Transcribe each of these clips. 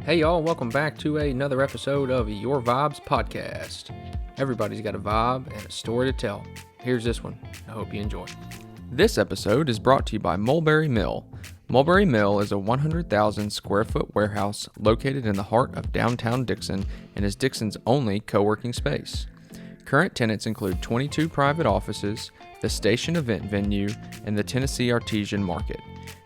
Hey y'all, welcome back to another episode of Your Vibes Podcast. Everybody's got a vibe and a story to tell. Here's this one. I hope you enjoy. This episode is brought to you by Mulberry Mill. Mulberry Mill is a 100,000 square foot warehouse located in the heart of downtown Dickson and is Dickson's only co-working space. Current tenants include 22 private offices, the station event venue, and the Tennessee Artesian Market.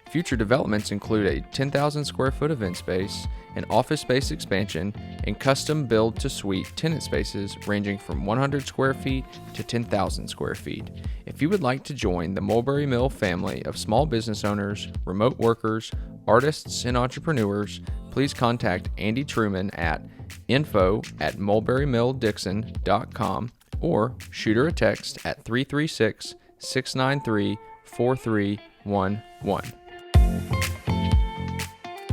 Future developments include a 10,000 square foot event space, an office space expansion, and custom build to suite tenant spaces ranging from 100 square feet to 10,000 square feet. If you would like to join the Mulberry Mill family of small business owners, remote workers, artists, and entrepreneurs, please contact Andy Truman at info@mulberrymilldixon.com or shoot her a text at 336-693-4311.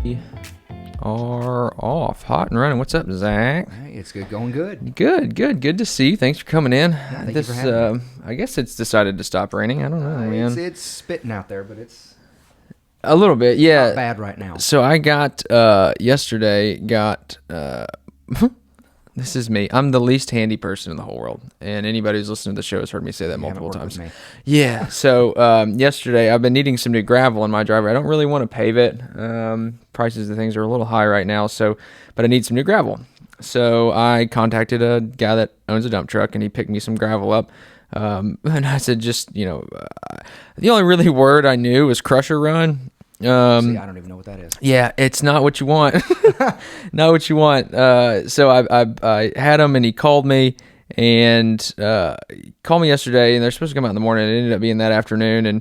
We are off, hot and running. What's up, Zach? Hey, it's good, going good. Good to see you. Thanks for coming in. Yeah, thank you for having me. I guess it's decided to stop raining. I don't know, man. It's spitting out there, but it's A little bit, yeah. not bad right now. So I got yesterday. This is me. I'm the least handy person in the whole world, and anybody who's listened to the show has heard me say that multiple times. With me. Yeah. So yesterday, I've been needing some new gravel in my driveway. I don't really want to pave it. Prices of things are a little high right now, but I need some new gravel. So I contacted a guy that owns a dump truck, and he picked me some gravel up. And I said, the only really word I knew was crusher run. See, I don't even know what that is. Yeah, it's not what you want. Not what you want. So I had him, and he called me, and he called me yesterday, and they're supposed to come out in the morning. It ended up being that afternoon, and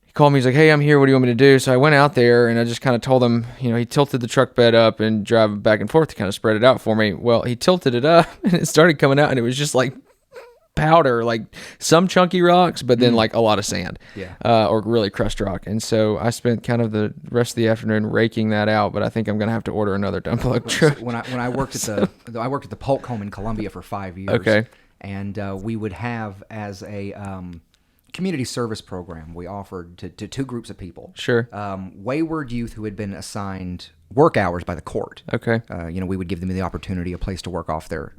he called me. He's like, "Hey, I'm here. What do you want me to do?" So I went out there, and I just kind of told him, he tilted the truck bed up and drive back and forth to kind of spread it out for me. Well, he tilted it up, and it started coming out, and it was just like powder, like some chunky rocks, but then like a lot of sand, or really crushed rock. And so I spent kind of the rest of the afternoon raking that out, but I think I'm gonna have to order another dump truck. When I worked at I worked at the Polk Home in Columbia for 5 years. Okay. And we would have as a community service program, we offered to two groups of people. Sure. Wayward youth who had been assigned work hours by the court. Okay. We would give them the opportunity, a place to work off their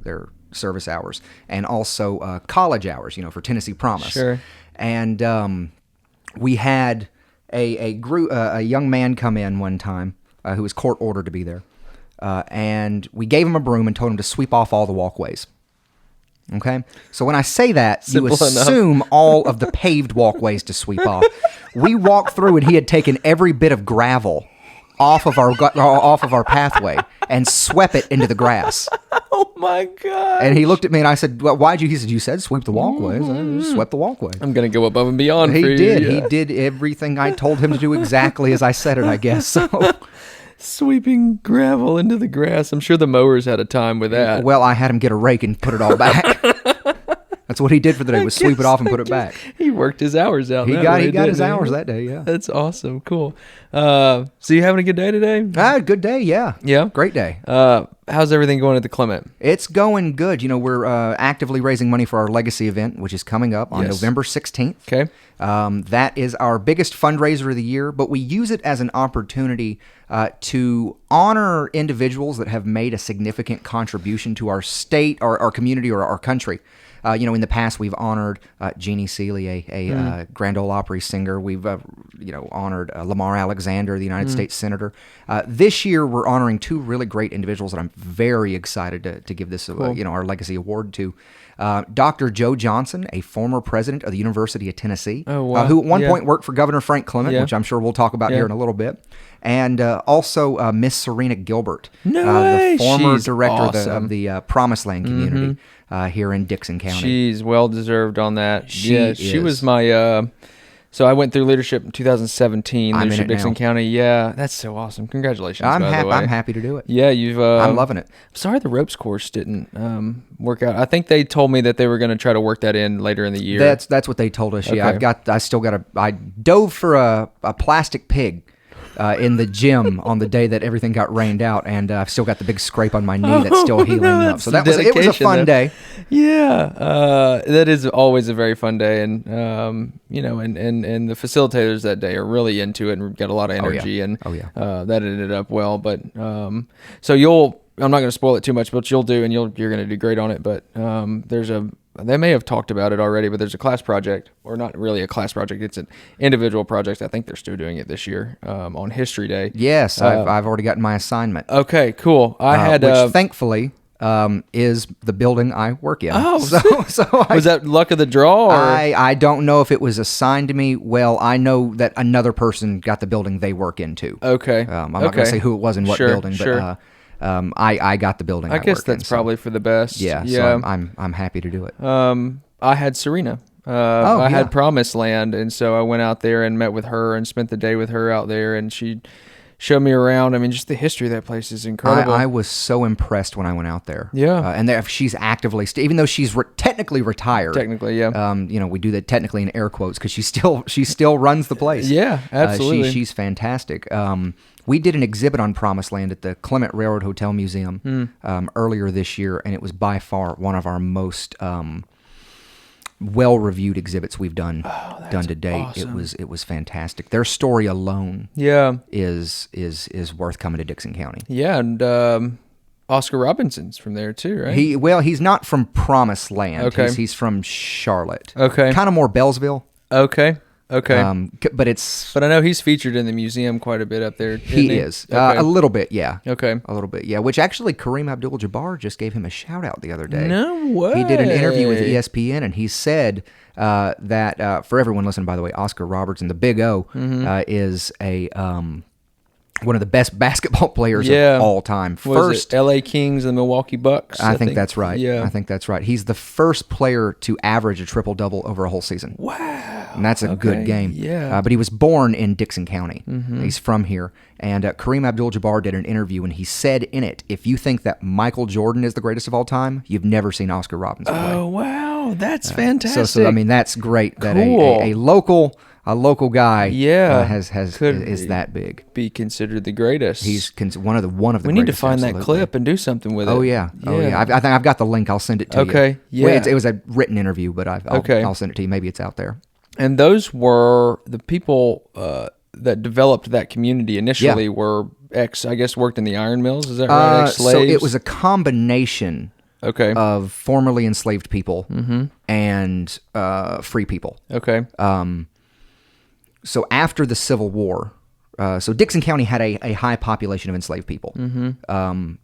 service hours, and also college hours, for Tennessee Promise. Sure. And we had a young man come in one time who was court ordered to be there, and we gave him a broom and told him to sweep off all the walkways. Okay? So when I say that, Simple you assume all of the paved walkways to sweep off. We walked through, and he had taken every bit of gravel off of our pathway and swept it into the grass. Oh my God. And he looked at me, and I said, "Well, why'd you?" He said, "You said sweep the walkways." I just swept the walkway. I'm gonna go above and beyond for you. He did. Yeah. He did everything I told him to do exactly as I said it, I guess. So, Sweeping gravel into the grass. I'm sure the mowers had a time with that. well, I had him get a rake and put it all back. That's what he did for the day, was sweep it off and put it back. He worked his hours out. He got his hours that day, yeah. That's awesome. Cool. So you having a good day today? Good day, yeah. Yeah? Great day. How's everything going at the Clement? It's going good. We're actively raising money for our legacy event, which is coming up on November 16th. Okay. That is our biggest fundraiser of the year, but we use it as an opportunity to honor individuals that have made a significant contribution to our state, our community, or our country. In the past, we've honored Jeannie Seeley, a Grand Ole Opry singer. We've, honored Lamar Alexander, the United States Senator. This year, we're honoring two really great individuals that I'm very excited to give this, our legacy award to. Dr. Joe Johnson, a former president of the University of Tennessee, who at one point worked for Governor Frank Clement, which I'm sure we'll talk about here in a little bit. And also Miss Serena Gilbert, the former director of the Promised Land community here in Dickson County. She's well-deserved on that. She was my... So I went through leadership in 2017. Leadership Dickson County. Yeah, that's so awesome. Congratulations. I'm I'm happy to do it. Yeah, you've. I'm loving it. I'm sorry the ropes course didn't work out. I think they told me that they were going to try to work that in later in the year. That's what they told us. Yeah, Okay. I dove for a plastic pig. in the gym on the day that everything got rained out, and I've still got the big scrape on my knee that's still healing up. So it was a fun day. Yeah, that is always a very fun day, and and the facilitators that day are really into it and got a lot of energy, and that ended up well. But so I'm not going to spoil it too much, but you're going to do great on it. But they may have talked about it already, but there's a class project, or not really a class project. It's an individual project. I think they're still doing it this year on History Day. Yes, I've already gotten my assignment. Okay, cool. Which thankfully is the building I work in. Oh, so was that luck of the draw? Or? I don't know if it was assigned to me. Well, I know that another person got the building they work into. Okay. I'm not going to say who it was in what building, but I got the building. I guess that's probably for the best. Yeah. So I'm happy to do it. I had Serena. I had Promised Land, and so I went out there and met with her and spent the day with her out there, and she showed me around. I mean, just the history of that place is incredible. I was so impressed when I went out there. Yeah. And she's actively, even though she's technically retired. Technically, yeah. We do that technically in air quotes because she still runs the place. Yeah, absolutely. She's fantastic. We did an exhibit on Promised Land at the Clement Railroad Hotel Museum earlier this year, and it was by far one of our most well-reviewed exhibits we've done to date. Awesome. It was fantastic. Their story alone, is worth coming to Dickson County. Yeah, and Oscar Robinson's from there too, right? He's not from Promised Land. Okay. He's from Charlotte. Okay, kind of more Bellsville. Okay. But I know he's featured in the museum quite a bit up there. He is. A little bit, yeah. Okay. A little bit, yeah. Which actually Kareem Abdul-Jabbar just gave him a shout out the other day. No way. He did an interview with ESPN, and he said that for everyone listening, by the way, Oscar Robertson, the Big O, is a one of the best basketball players of all time. First, L.A. Kings and Milwaukee Bucks. I think that's right. Yeah. I think that's right. He's the first player to average a triple-double over a whole season. Wow. And that's a good game. Yeah. But he was born in Dickson County. He's from here. And Kareem Abdul-Jabbar did an interview, and he said in it, if you think that Michael Jordan is the greatest of all time, you've never seen Oscar Robinson play. Oh, wow. That's fantastic. So I mean, that's great that cool. a local guy is that big. Be considered the greatest. He's one of the We need to find that clip and do something with it. Oh yeah. I think I've got the link. I'll send it to you. Okay. Yeah. Well, it was a written interview, but I'll send it to you. Maybe it's out there. And those were the people that developed that community initially were worked in the iron mills. Is that right? Ex-slaves? So it was a combination of formerly enslaved people and free people. Okay. So after the Civil War, so Dickson County had a high population of enslaved people,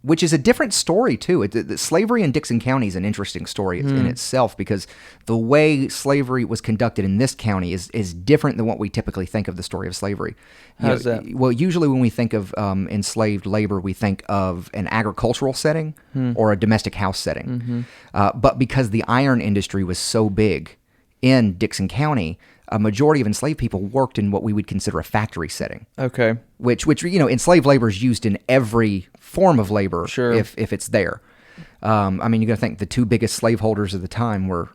which is a different story too. Slavery in Dickson County is an interesting story in itself because the way slavery was conducted in this county is different than what we typically think of the story of slavery. How's that? Well, usually when we think of enslaved labor, we think of an agricultural setting or a domestic house setting. But because the iron industry was so big in Dickson County, a majority of enslaved people worked in what we would consider a factory setting. Okay. Which enslaved labor is used in every form of labor if it's there. I mean, you got to think the two biggest slaveholders of the time were,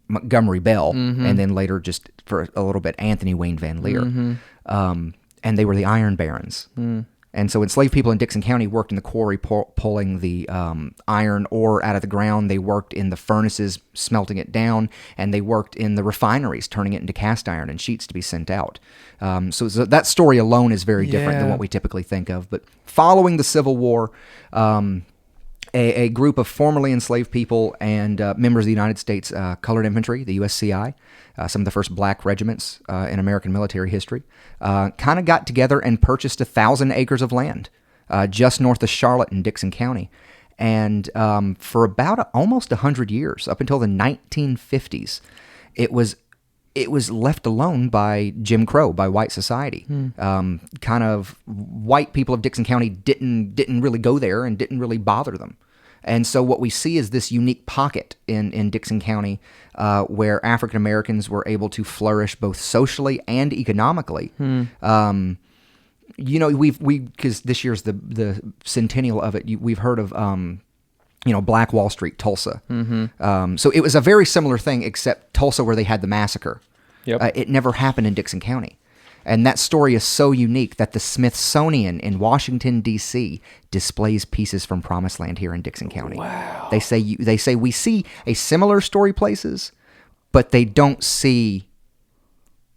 Montgomery Bell and then later just for a little bit Anthony Wayne Van Leer. And they were the iron barons. And so enslaved people in Dickson County worked in the quarry pulling the iron ore out of the ground. They worked in the furnaces smelting it down, and they worked in the refineries turning it into cast iron and sheets to be sent out. So that story alone is very different than what we typically think of. But following the Civil War, a group of formerly enslaved people and members of the United States Colored Infantry, the USCI, some of the first black regiments in American military history, kind of got together and purchased 1,000 acres of land just north of Charlotte in Dickson County. And for about almost 100 years, up until the 1950s, it was left alone by Jim Crow, by white society. Kind of white people of Dickson County didn't really go there and didn't really bother them. And so what we see is this unique pocket in Dickson County where African Americans were able to flourish both socially and economically. Because this year's the centennial of it, we've heard of Black Wall Street, Tulsa. So it was a very similar thing, except Tulsa where they had the massacre. It never happened in Dickson County. And that story is so unique that the Smithsonian in Washington, D.C. displays pieces from Promised Land here in Dickson County. Wow. They say we see a similar story places, but they don't see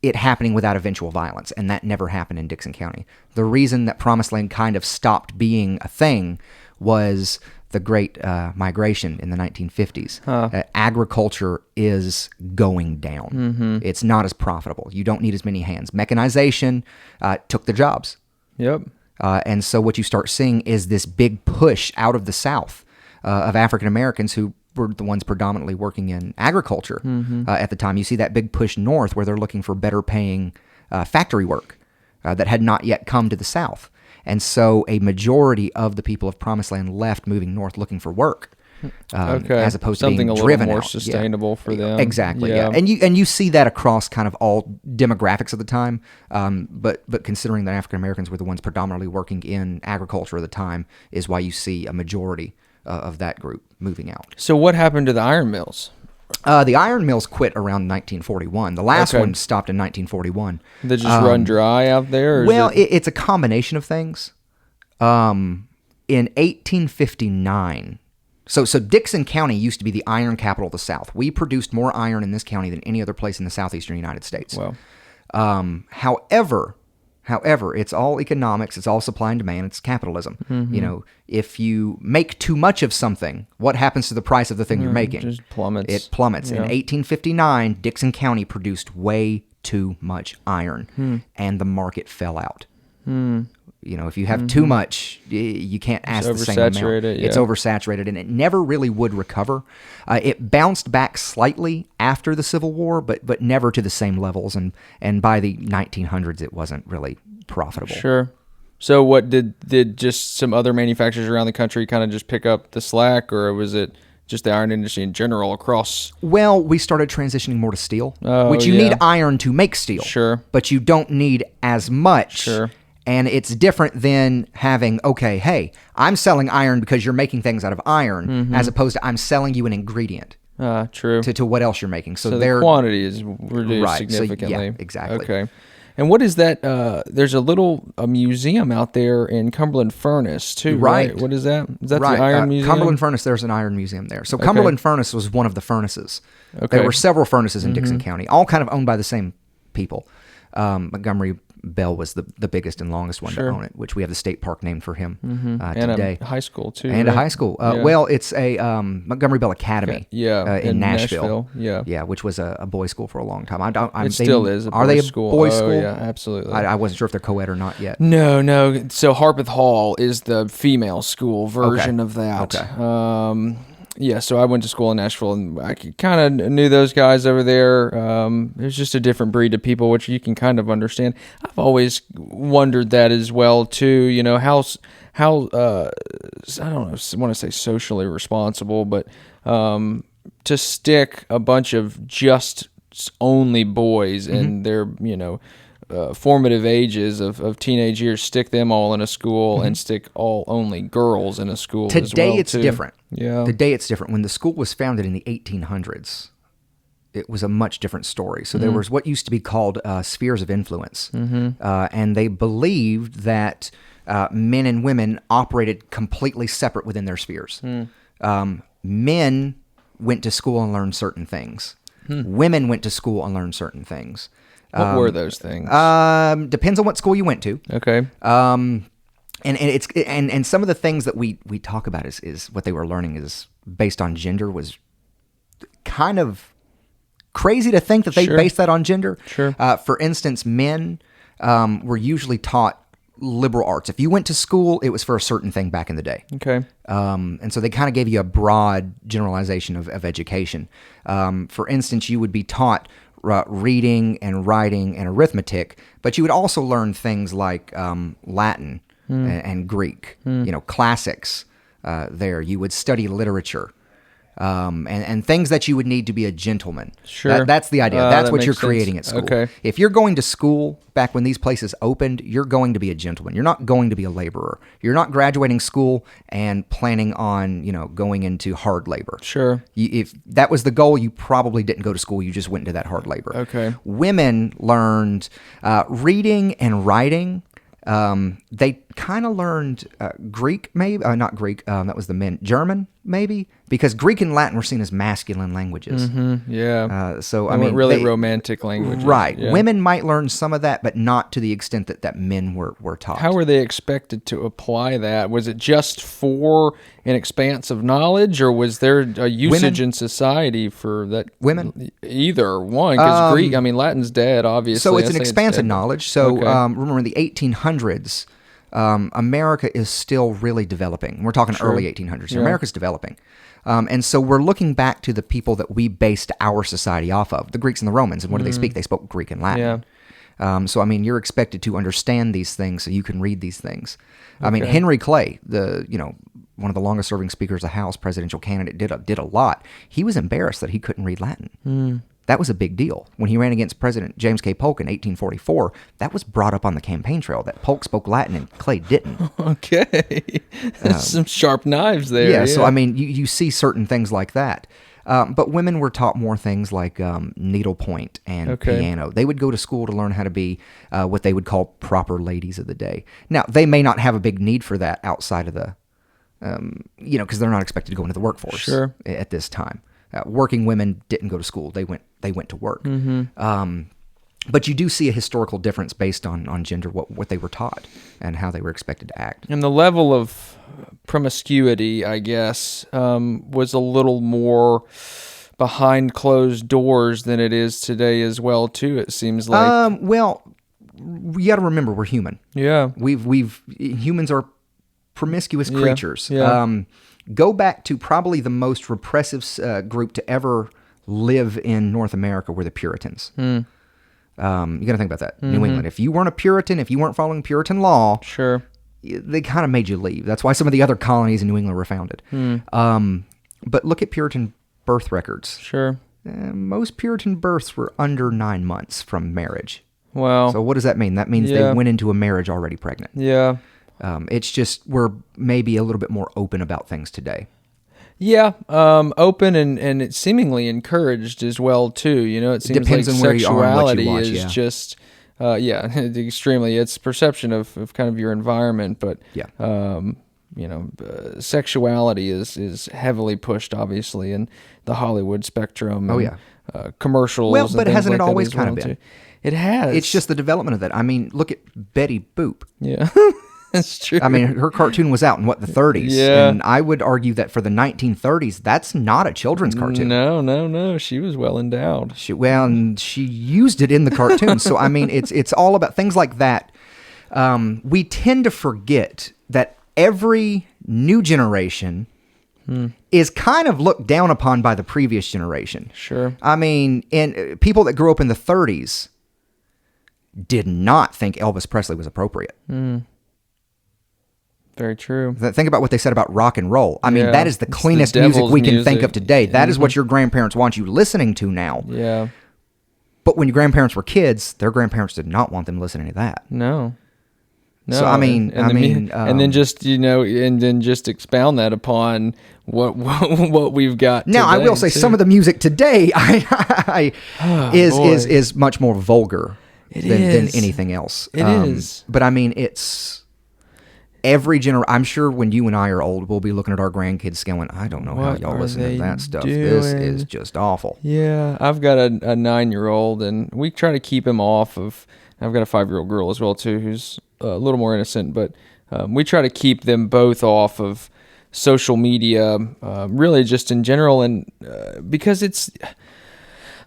it happening without eventual violence, and that never happened in Dickson County. The reason that Promised Land kind of stopped being a thing was the Great Migration in the 1950s. Agriculture is going down. Mm-hmm. It's not as profitable. You don't need as many hands. Mechanization took the jobs. Yep. And so what you start seeing is this big push out of the South of African Americans who were the ones predominantly working in agriculture at the time. You see that big push north where they're looking for better paying factory work that had not yet come to the South. And so a majority of the people of Promised Land left moving north looking for work. As opposed something to being a driven little more out. sustainable for them. Exactly. Yeah. And you see that across kind of all demographics of the time. But considering that African Americans were the ones predominantly working in agriculture at the time is why you see a majority of that group moving out. So what happened to the iron mills? The iron mills quit around 1941. The last one stopped in 1941. They just run dry out there? Well, it's a combination of things. In 1859, so Dickson County used to be the iron capital of the South. We produced more iron in this county than any other place in the southeastern United States. Wow. However, it's all economics, it's all supply and demand, it's capitalism. Mm-hmm. If you make too much of something, what happens to the price of the thing you're making? It just plummets. It plummets. Yeah. In 1859, Dickson County produced way too much iron, and the market fell out. If you have too much, you can't ask the same amount. It's oversaturated, and it never really would recover. It bounced back slightly after the Civil War, but never to the same levels. And by the 1900s, it wasn't really profitable. Sure. So what did just some other manufacturers around the country kind of just pick up the slack, or was it just the iron industry in general across? Well, we started transitioning more to steel, which you need iron to make steel. Sure. But you don't need as much. Sure. And it's different than having, okay, hey, I'm selling iron because you're making things out of iron, as opposed to I'm selling you an ingredient. True. To what else you're making. So the quantity is reduced significantly. So, yeah, exactly. Okay. And what is that? There's a museum out there in Cumberland Furnace, too, right? What is that? Is that the Iron Museum? Cumberland Furnace, there's an iron museum there. So Cumberland Furnace was one of the furnaces. Okay. There were several furnaces in Dickson County, all kind of owned by the same people. Montgomery Bell was the biggest and longest one to own it, which we have the state park named for him today. And a high school, too. And a high school. Well, it's a Montgomery Bell Academy in Nashville. Yeah, which was a boys' school for a long time. It still is a boys' school. Are they a boys' school? Yeah, absolutely. I wasn't sure if they're co-ed or not yet. No. So Harpeth Hall is the female school version of that. Okay. Yeah, so I went to school in Nashville, and I kind of knew those guys over there. It was just a different breed of people, which you can kind of understand. I've always wondered that as well, too. How I don't know, I want to say socially responsible, but to stick a bunch of just only boys in their, formative ages of teenage years, stick them all in a school and stick all only girls in a school Today as well, it's too. different. Yeah. Today it's different. When the school was founded in the 1800s, it was a much different story. So there was what used to be called spheres of influence. And they believed that men and women operated completely separate within their spheres. Men went to school and learned certain things. Women went to school and learned certain things. What were those things? Depends on what school you went to. Okay. And some of the things that we talk about is what they were learning is based on gender was kind of crazy to think that they based that on gender. Sure. For instance, men were usually taught liberal arts. If you went to school, it was for a certain thing back in the day. Okay. And so they kind of gave you a broad generalization of education. For instance, you would be taught reading and writing and arithmetic, but you would also learn things like Latin and Greek, classics there. You would study literature. and things that you would need to be a gentleman. Sure. That's the idea. That's that what you're makes sense. creating at school. Okay. If you're going to school back when these places opened, you're going to be a gentleman. You're not going to be a laborer. You're not graduating school and planning on, going into hard labor. Sure. If that was the goal, you probably didn't go to school. You just went into that hard labor. Okay. Women learned reading and writing. They kind of learned Greek, maybe not Greek. That was the men. German, maybe, because Greek and Latin were seen as masculine languages. Mm-hmm. Yeah. So They I weren't mean, really romantic languages. right? Yeah. Women might learn some of that, but not to the extent that men were taught. How were they expected to apply that? Was it just for an expanse of knowledge, or was there a usage in society for that? Women? Either one, because Greek, Latin's dead, obviously. So it's I an say expanse of dead. knowledge. So Okay. remember, in the 1800s, America is still really developing. We're talking early 1800s. So Yeah. America's developing. And so we're looking back to the people that we based our society off of, the Greeks and the Romans. And what do they speak? They spoke Greek and Latin. Yeah. So, you're expected to understand these things so you can read these things. Henry Clay, one of the longest serving speakers of the House, presidential candidate, did a lot. He was embarrassed that he couldn't read Latin. That was a big deal. When he ran against President James K. Polk in 1844, that was brought up on the campaign trail that Polk spoke Latin and Clay didn't. Okay. Some sharp knives there. Yeah, so you see certain things like that. But women were taught more things like needlepoint and piano. They would go to school to learn how to be what they would call proper ladies of the day. Now, they may not have a big need for that outside of the, because they're not expected to go into the workforce at this time. Working women didn't go to school; they went to work. Mm-hmm. But you do see a historical difference based on gender, what they were taught and how they were expected to act. And the level of promiscuity, I guess, was a little more behind closed doors than it is today as well, too, it seems like. Well, you got to remember, we're human. Yeah. Humans are promiscuous creatures. Yeah. Go back to probably the most repressive group to ever live in North America were the Puritans. You got to think about that. New England. If you weren't a Puritan, if you weren't following Puritan law, Sure. they kind of made you leave. That's why some of the other colonies in New England were founded. But look at Puritan birth records. Sure. Most Puritan births were under 9 months from marriage. Wow. So what does that mean? That means they went into a marriage already pregnant. Yeah. It's just we're maybe a little bit more open about things today. Yeah, open and it's seemingly encouraged as well too. It seems Depends like on where you are and what you sexuality watch, is yeah. just, extremely. It's perception of kind of your environment, but sexuality is heavily pushed, obviously, in the Hollywood spectrum. Oh, and, commercials. Well, and but things hasn't like it that always as kind of well, been? too. It has. It's just the development of that. Look at Betty Boop. Yeah. That's true. Her cartoon was out in the 30s. Yeah. And I would argue that for the 1930s, that's not a children's cartoon. No. She was well endowed. She used it in the cartoon. So, it's all about things like that. We tend to forget that every new generation is kind of looked down upon by the previous generation. Sure. And people that grew up in the 30s did not think Elvis Presley was appropriate. Very true. Think about what they said about rock and roll. That is the It's the cleanest music devil's we can think music. of today. That is what your grandparents want you listening to now. Yeah. But when your grandparents were kids, their grandparents did not want them listening to that. No. So, and then just expound that upon what we've got now. today, I will say too. some of the music today is much more vulgar than anything else. It is. But it's every I'm sure when you and I are old, we'll be looking at our grandkids going, I don't know how What y'all are listen to they that stuff. doing? This is just awful. Yeah, I've got a 9-year-old, and we try to keep him off of. I've got a 5-year-old girl as well too, who's a little more innocent, but we try to keep them both off of social media, really just in general, and because it's.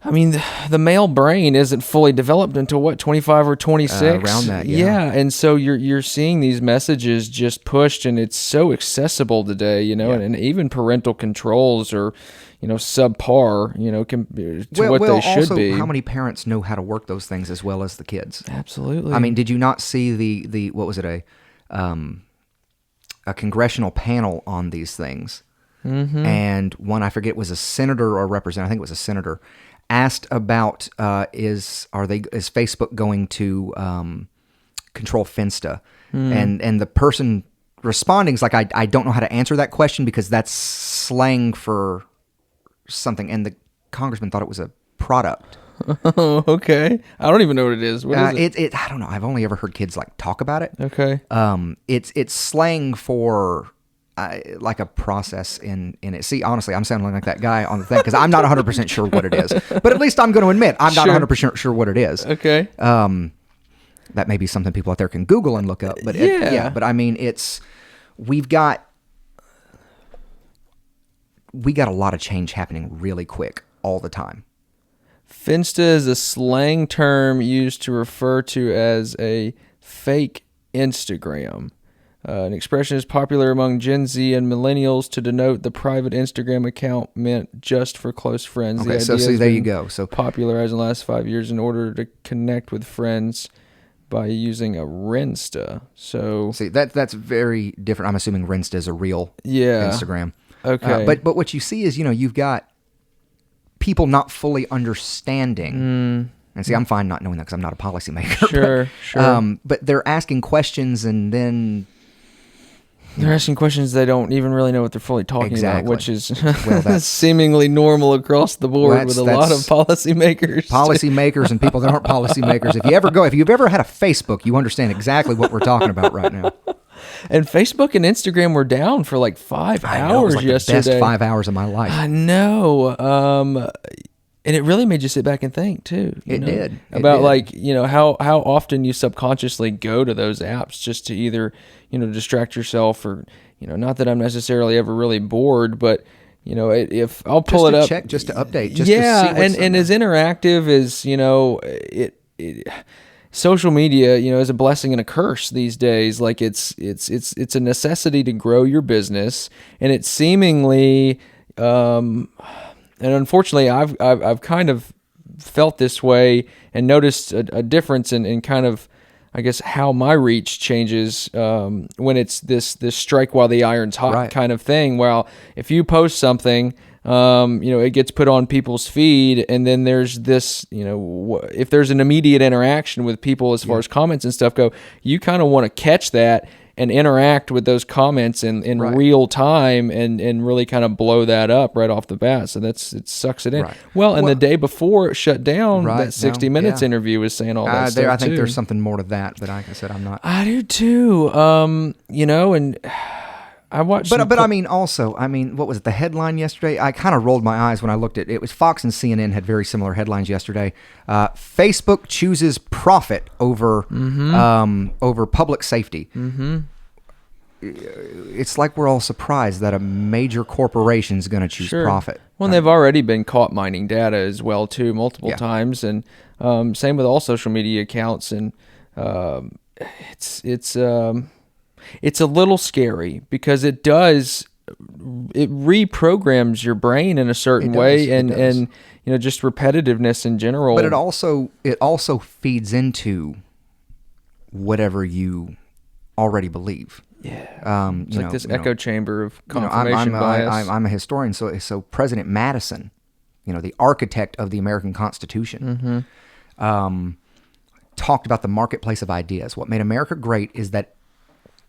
The male brain isn't fully developed until 25 or 26? Around that, yeah. And so you're seeing these messages just pushed, and it's so accessible today, and even parental controls are, subpar, to what they should also, be. how many parents know how to work those things as well as the kids? Absolutely. Did you not see the what was it, a congressional panel on these things? and one, I forget, was a senator or a representative, I think it was a senator, asked about is Facebook going to control Finsta? And the person responding is like, I don't know how to answer that question because that's slang for something. And the congressman thought it was a product. Oh, okay. I don't even know what it is. What is it? I don't know. I've only ever heard kids like talk about it. Okay. It's slang for like a process in it. See, honestly, I'm sounding like that guy on the thing because I'm not 100% sure what it is. But at least I'm going to admit I'm not 100% sure what it is. Okay. That may be something people out there can Google and look up. But but I mean, we got a lot of change happening really quick all the time. Finsta is a slang term used to refer to as a fake Instagram. An expression is popular among Gen Z and millennials to denote the private Instagram account meant just for close friends. Okay, so there you go. So popularized in the last 5 years in order to connect with friends by using a Rensta. So see, that's very different. I'm assuming Rensta is a real Instagram. Okay. But what you see is, you've got people not fully understanding. And see, I'm fine not knowing that because I'm not a policymaker. Sure. But they're asking questions and then... They're asking questions they don't even really know what they're fully talking about, which is that's seemingly normal across the board with a lot of policymakers. Policymakers and people that aren't policymakers. If you've ever had a Facebook, you understand exactly what we're talking about right now. And Facebook and Instagram were down for like 5 hours yesterday. The best 5 hours of my life. I know. And it really made you sit back and think too. It did. About how often you subconsciously go to those apps just to either, distract yourself or, not that I'm necessarily ever really bored, but if I'll pull it up, check, just to update, just to see and as interactive as social media, is a blessing and a curse these days. Like it's a necessity to grow your business, and it's seemingly, and unfortunately, I've kind of felt this way and noticed a difference in kind of, I guess, how my reach changes when it's this strike while the iron's hot kind of thing. Well, if you post something, it gets put on people's feed, and then there's this, if there's an immediate interaction with people as far as comments and stuff go, you kind of want to catch that and interact with those comments in real time and really kind of blow that up right off the bat. So it sucks it in. Right. Well, the day before it shut down, that 60 Minutes interview was saying all that stuff I think there's something more to that, but like I said, I'm not. I do too. And I watched. But I mean, what was it? The headline yesterday? I kind of rolled my eyes when I looked at it. It was Fox and CNN had very similar headlines yesterday. Facebook chooses profit over public safety. Mm-hmm. It's like we're all surprised that a major corporation is going to choose profit. Well, they've already been caught mining data as well too, multiple times, and same with all social media accounts. And it's a little scary because it reprograms your brain in a certain way, and just repetitiveness in general. But it also feeds into whatever you already believe. Yeah, it's like this echo chamber of confirmation bias. I'm a historian, so President Madison, the architect of the American Constitution, talked about the marketplace of ideas. What made America great is that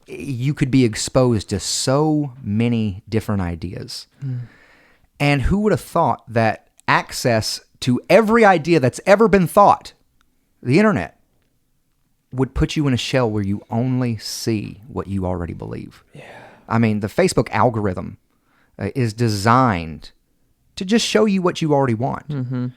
you could be exposed to so many different ideas. And who would have thought that access to every idea that's ever been thought, the internet, would put you in a shell where you only see what you already believe. Yeah. I mean, the Facebook algorithm is designed to just show you what you already want. Mm-hmm.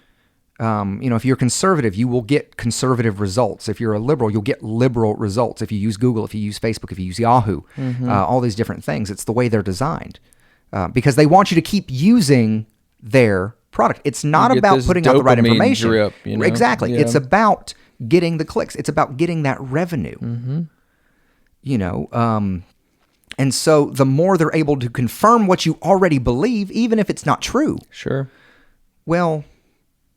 If you're conservative, you will get conservative results. If you're a liberal, you'll get liberal results. If you use Google, if you use Facebook, if you use Yahoo, all these different things, it's the way they're designed. Because they want you to keep using their product. It's not about putting out the right information. Drip, Exactly. Yeah. It's about getting the clicks. It's about getting that revenue. And so the more they're able to confirm what you already believe, even if it's not true. Sure. Well,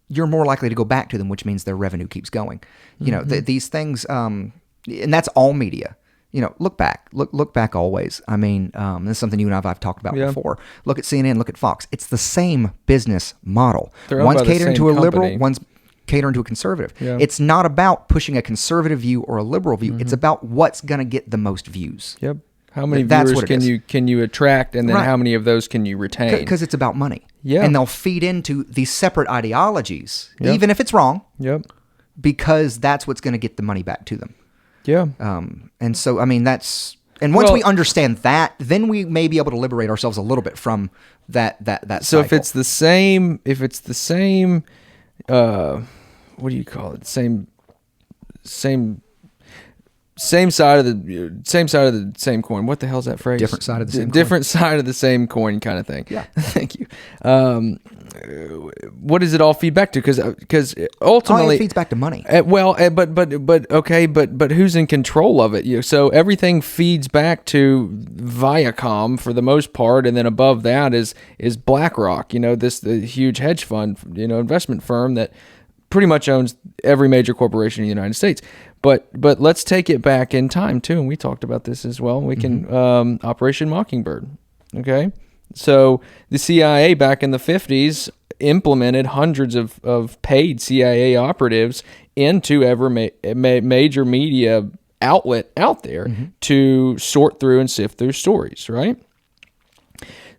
you're more likely to go back to them, which means their revenue keeps going. These things, and that's all media. look back. Look back always. I mean, this is something you and I've talked about before. Look at CNN, look at Fox. It's the same business model. They're owned One's by the catering same to a company. liberal, one's catering to a conservative. Yeah. It's not about pushing a conservative view or a liberal view. It's about what's going to get the most views. Yep. How many That's viewers what it is. can you attract, and then Right. how many of those can you retain? Because it's about money. Yeah. And they'll feed into these separate ideologies, Yep. even if it's wrong, Yep. because that's what's going to get the money back to them. Yeah. And so, I mean, and once Well- we understand that, then we may be able to liberate ourselves a little bit from that So cycle. if it's the same, what do you call it? Same side of the same coin. What the hell's that phrase? Different side of the same coin. Different side of the same coin kind of thing. Yeah. Thank you. What does it all feed back to? Because ultimately it feeds back to money. But who's in control of it? So everything feeds back to Viacom for the most part, and then above that is BlackRock. The huge hedge fund, investment firm that pretty much owns every major corporation in the United States. But let's take it back in time too, and we talked about this as well. We can Operation Mockingbird. Okay, so the CIA back in the 50s implemented hundreds of paid CIA operatives into every major media outlet out there to sort through and sift through stories, right?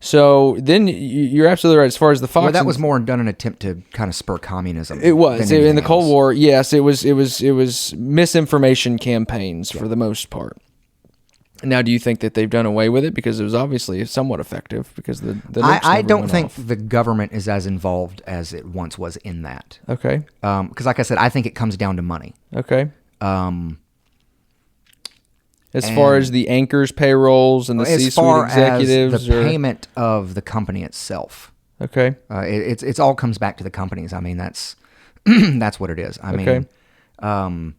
So then you're absolutely right as far as the Fox. Well, that was more done an attempt to kind of spur communism. It was than in the anything Cold else. War. Yes, it was misinformation campaigns for the most part. Now, do you think that they've done away with it because it was obviously somewhat effective because the nukes I never don't went think off? the government is as involved as it once was in that. Okay. Because, like I said, I think it comes down to money. Okay. As far as the anchors' payrolls and the As C-suite far executives, as the payment of the company itself, okay. it's all comes back to the companies. I mean, that's that's what it is. I Okay. mean,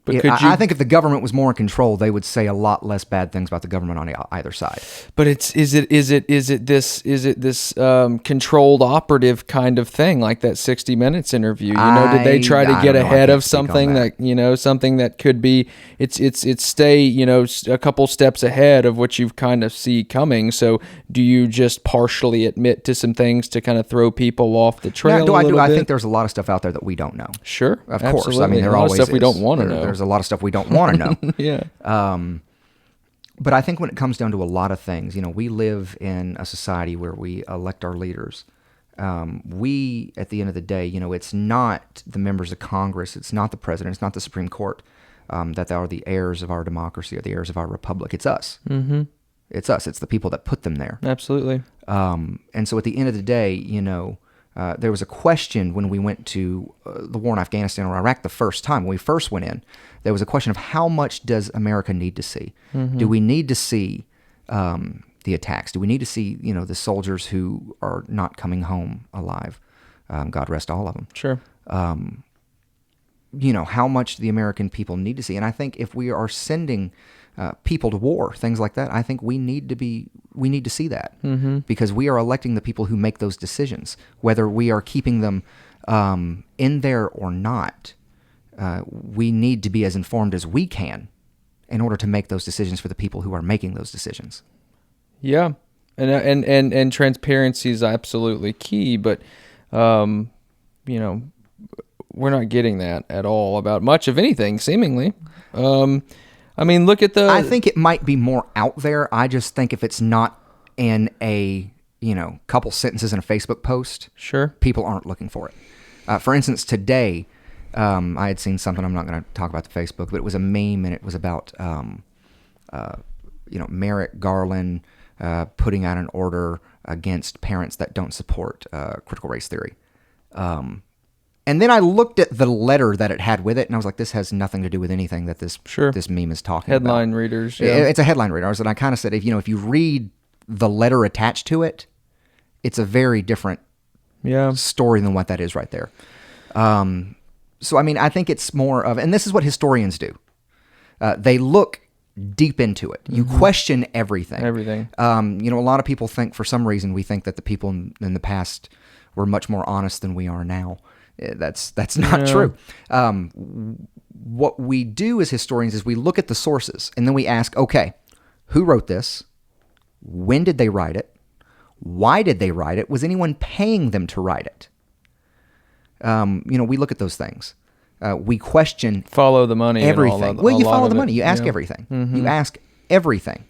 But could you? I think if the government was more in control, they would say a lot less bad things about the government on either side. But is it this controlled operative kind of thing, like that 60 Minutes interview? Did they try to I get don't know. I ahead can't of speak on something that. something that could be it's stay a couple steps ahead of what you've kind of see coming? So do you just partially admit to some things to kind of throw people off the trail? I think there's a lot of stuff out there that we don't know. Sure, Of absolutely. course. I mean, there a lot always of stuff we is. don't want to know. There's a lot of stuff we don't want to know. Yeah. But I think when it comes down to a lot of things, we live in a society where we elect our leaders. We, at the end of the day, it's not the members of Congress, it's not the president, it's not the Supreme Court that are the heirs of our democracy or the heirs of our republic. It's us. Mm-hmm. It's us. It's the people that put them there. Absolutely. And so at the end of the day, there was a question when we went to the war in Afghanistan or Iraq the first time, when we first went in, there was a question of how much does America need to see? Mm-hmm. Do we need to see the attacks? Do we need to see, the soldiers who are not coming home alive? God rest all of them. Sure. How much the American people need to see. And I think if we are sending people to war, things like that, I think we need to see that because we are electing the people who make those decisions, whether we are keeping them in there or not. We need to be as informed as we can in order to make those decisions for the people who are making those decisions. Yeah, and transparency is absolutely key, but we're not getting that at all about much of anything, seemingly. I mean, look at the... I think it might be more out there. I just think if it's not in a, couple sentences in a Facebook post, Sure. people aren't looking for it. For instance, today, I had seen something, I'm not going to talk about the Facebook, but it was a meme, and it was about, Merrick Garland putting out an order against parents that don't support critical race theory. And then I looked at the letter that it had with it, and I was like, this has nothing to do with anything that this meme is talking about. Headline readers. Yeah. It's a headline reader. And I kind of said, if you read the letter attached to it, it's a very different story than what that is right there. So, I mean, I think it's more of, and this is what historians do. They look deep into it. You question everything. Everything. A lot of people think, for some reason, we think that the people in the past were much more honest than we are now. That's not true. What we do as historians is we look at the sources and then we ask, okay, who wrote this? When did they write it? Why did they write it? Was anyone paying them to write it? We look at those things. We question follow the money. Everything. You follow the money. You ask everything. Mm-hmm. You ask everything.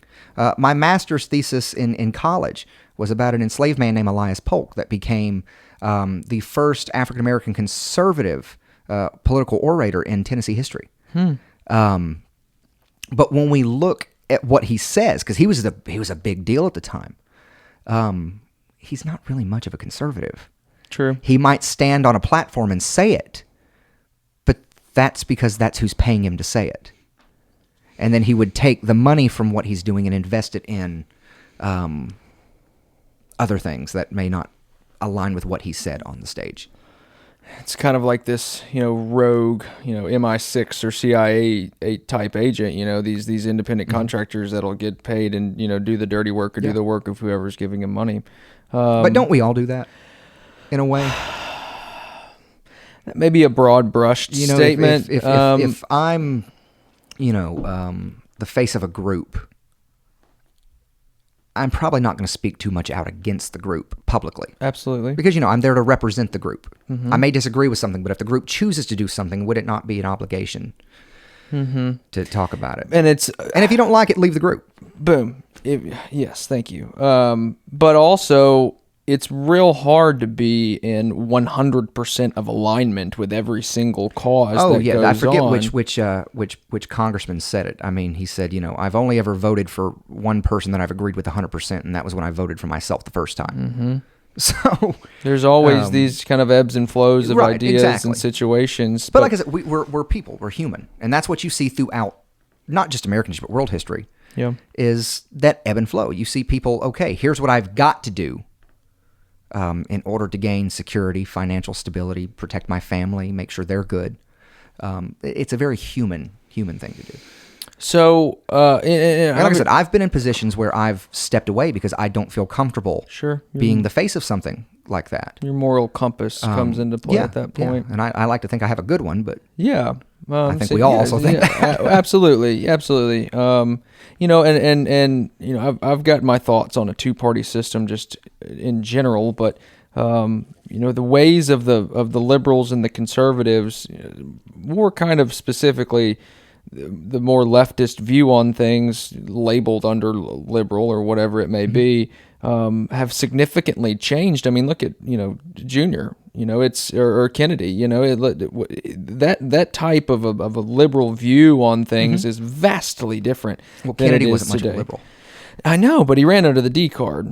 My master's thesis in college was about an enslaved man named Elias Polk that became the first African-American conservative political orator in Tennessee history. But when we look at what he says, because he was a big deal at the time, he's not really much of a conservative. True. He might stand on a platform and say it, but that's because that's who's paying him to say it. And then he would take the money from what he's doing and invest it in other things that may not align with what he said on the stage. It's kind of like this, rogue, MI6 or CIA type agent, these independent contractors that'll get paid and, do the dirty work or do the work of whoever's giving him money. But don't we all do that in a way? That may be a broad brushed statement. If I'm, the face of a group, I'm probably not going to speak too much out against the group publicly. Absolutely. Because, I'm there to represent the group. Mm-hmm. I may disagree with something, but if the group chooses to do something, would it not be an obligation to talk about it? And if you don't like it, leave the group. Boom. Yes, thank you. But also, it's real hard to be in 100% of alignment with every single cause. Oh, that yeah, goes I forget on. which congressman said it. I mean, he said, I've only ever voted for one person that I've agreed with 100%, and that was when I voted for myself the first time. Mm-hmm. So there's always these kind of ebbs and flows of ideas and situations. But like I said, we're people, we're human, and that's what you see throughout not just American history, but world history. Yeah, is that ebb and flow. You see people, okay, here's what I've got to do. In order to gain security, financial stability, protect my family, make sure they're good. It's a very human thing to do. So, like I said, I've been in positions where I've stepped away because I don't feel comfortable being the face of something like that. Your moral compass comes into play at that point. Yeah. And I like to think I have a good one, but I think we all also think that. Absolutely. I've got my thoughts on a two-party system just in general, but the ways of the liberals and the conservatives, more kind of specifically the more leftist view on things labeled under liberal or whatever it may be, have significantly changed. I mean, look at, Junior, or Kennedy, that type of a liberal view on things is vastly different. Well, Kennedy wasn't much of a liberal. I know, but he ran under the D card.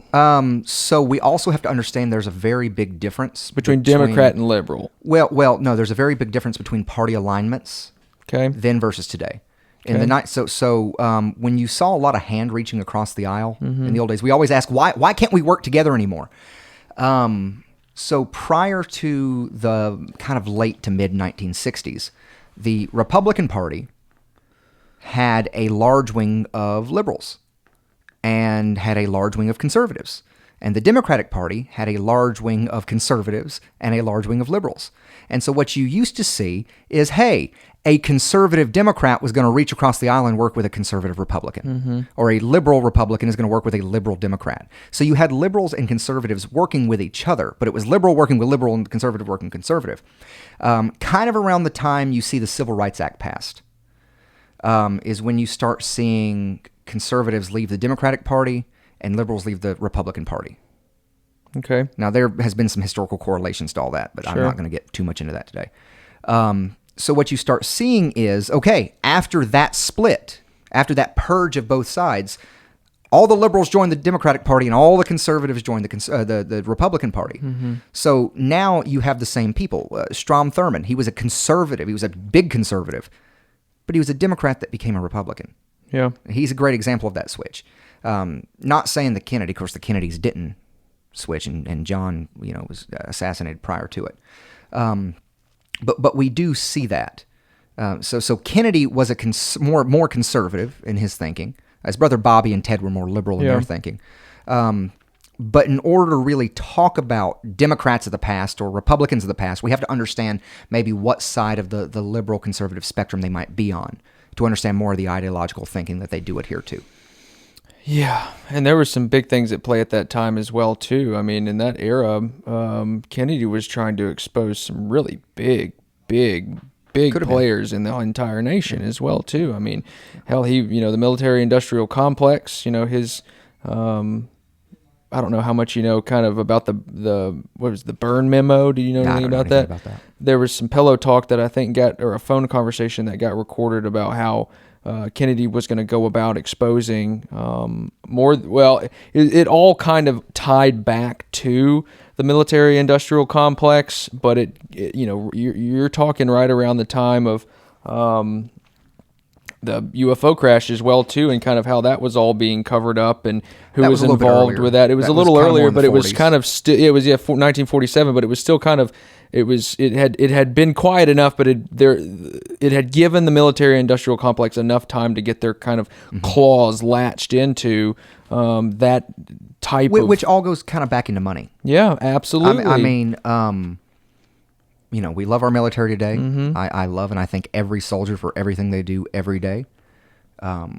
So we also have to understand there's a very big difference between Democrat and liberal. Well, no, there's a very big difference between party alignments then versus today. In the night, so when you saw a lot of hand reaching across the aisle in the old days, we always ask why can't we work together anymore? So prior to the kind of late to mid 1960s, the Republican Party had a large wing of liberals and had a large wing of conservatives. And the Democratic Party had a large wing of conservatives and a large wing of liberals. And so what you used to see is, hey, a conservative Democrat was going to reach across the aisle and work with a conservative Republican, or a liberal Republican is going to work with a liberal Democrat. So you had liberals and conservatives working with each other, but it was liberal working with liberal and conservative working conservative. Kind of around the time you see the Civil Rights Act passed, is when you start seeing conservatives leave the Democratic Party and liberals leave the Republican Party. Okay. Now, there has been some historical correlations to all that, but I'm not going to get too much into that today. So what you start seeing is, okay, after that split, after that purge of both sides, all the liberals joined the Democratic Party and all the conservatives joined the Republican Party. So now you have the same people. Strom Thurmond, he was a conservative. He was a big conservative, but he was a Democrat that became a Republican. Yeah. He's a great example of that switch. Not saying the Kennedy, of course, the Kennedys didn't switch, and John, was assassinated prior to it. But we do see that. So Kennedy was more conservative in his thinking. His brother Bobby and Ted were more liberal in their thinking. But in order to really talk about Democrats of the past or Republicans of the past, we have to understand maybe what side of the liberal conservative spectrum they might be on to understand more of the ideological thinking that they do adhere to. Yeah, and there were some big things at play at that time as well, too. I mean, in that era, Kennedy was trying to expose some really big players in the entire nation as well, too. I mean, hell, the military-industrial complex, his, I don't know how much you know kind of about the what was the Byrne memo. Do you know anything about that? There was some pillow talk that I think or a phone conversation that got recorded about how Kennedy was going to go about exposing more. Well, it all kind of tied back to the military-industrial complex, but you're talking right around the time of the UFO crash as well too, and kind of how that was all being covered up and who was involved with that. It was a little earlier, but it was kind of still. It was 1947, but it was still kind of. It had been quiet enough, but it had given the military-industrial complex enough time to get their kind of claws latched into that type of, which all goes kind of back into money. Yeah, absolutely. I mean, we love our military today. I love and I thank every soldier for everything they do every day. But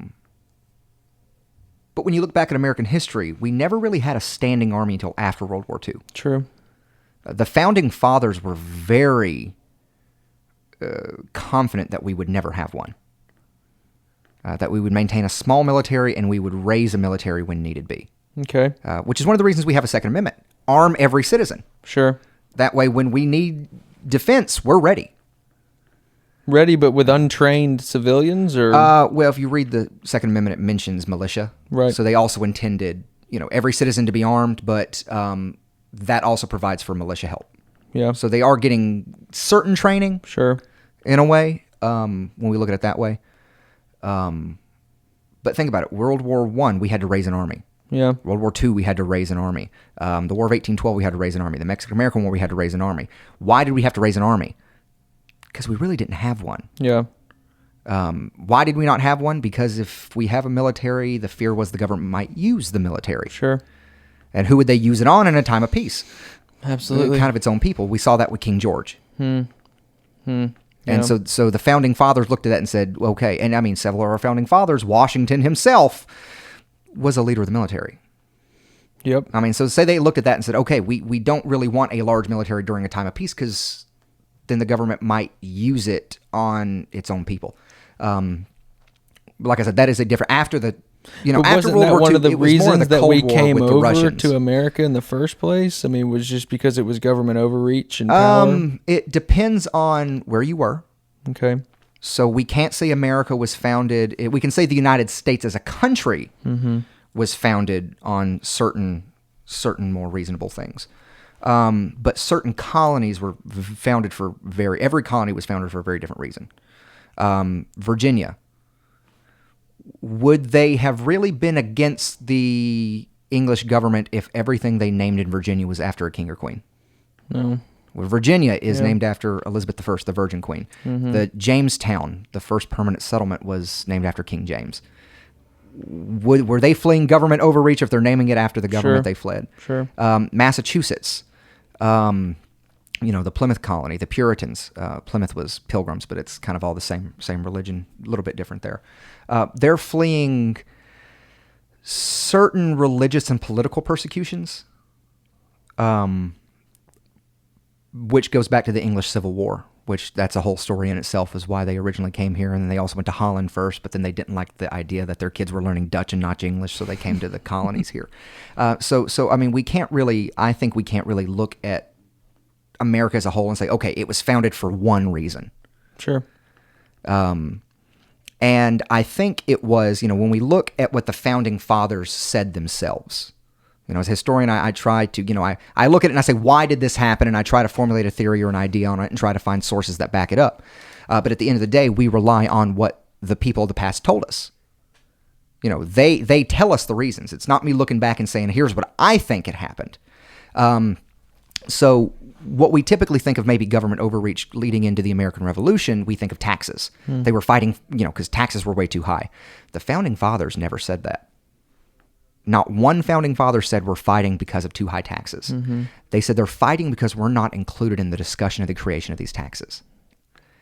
when you look back at American history, we never really had a standing army until after World War II. True. The founding fathers were very confident that we would never have one. That we would maintain a small military and we would raise a military when needed be. Okay. Which is one of the reasons we have a Second Amendment. Arm every citizen. Sure. That way, when we need defense, we're ready. Ready, but with untrained civilians, or well, if you read the Second Amendment, it mentions militia. Right. So they also intended, every citizen to be armed, but that also provides for militia help. Yeah. So they are getting certain training. Sure. In a way, when we look at it that way. But think about it. World War I, we had to raise an army. Yeah. World War II, we had to raise an army. The War of 1812, we had to raise an army. The Mexican-American War, we had to raise an army. Why did we have to raise an army? Because we really didn't have one. Yeah. Why did we not have one? Because if we have a military, the fear was the government might use the military. Sure. And who would they use it on in a time of peace? Absolutely. Kind of its own people. We saw that with King George. And Yeah. so the founding fathers looked at that and said, okay. And I mean, several of our founding fathers, Washington himself, was a leader of the military. Yep. I mean, so say they looked at that and said, okay, we don't really want a large military during a time of peace because then the government might use it on its own people. Like I said, that is a different, after the, after wasn't World that War one II, of the it was more reasons the that Cold we War came with the over Russians. to America in the first place? I mean, was just because it was government overreach and power? It depends on where you were. Okay. So we can't say America was founded. We can say the United States as a country was founded on certain more reasonable things. But certain colonies were founded for every colony was founded for a very different reason. Virginia. Would they have really been against the English government if everything they named in Virginia was after a king or queen? No. Well, Virginia is named after Elizabeth I, the Virgin Queen. The Jamestown, the first permanent settlement, was named after King James. Were they fleeing government overreach if they're naming it after the government they fled? Sure. Massachusetts, the Plymouth colony, the Puritans. Plymouth was Pilgrims, but it's kind of all the same religion, a little bit different there. They're fleeing certain religious and political persecutions, which goes back to the English Civil War, which that's a whole story in itself, is why they originally came here. And then they also went to Holland first, but then they didn't like the idea that their kids were learning Dutch and not English, so they came to the colonies here. So I mean, I think we can't really look at America as a whole and say, okay, it was founded for one reason. Sure. And I think it was, when we look at what the founding fathers said themselves, as a historian, I try to, I look at it and I say, why did this happen? And I try to formulate a theory or an idea on it and try to find sources that back it up. But at the end of the day, we rely on what the people of the past told us. They tell us the reasons. It's not me looking back and saying, here's what I think it happened. So what we typically think of maybe government overreach leading into the American Revolution, we think of taxes. They were fighting, because taxes were way too high. The founding fathers never said that. Not one founding father said we're fighting because of too high taxes. They said they're fighting because we're not included in the discussion of the creation of these taxes.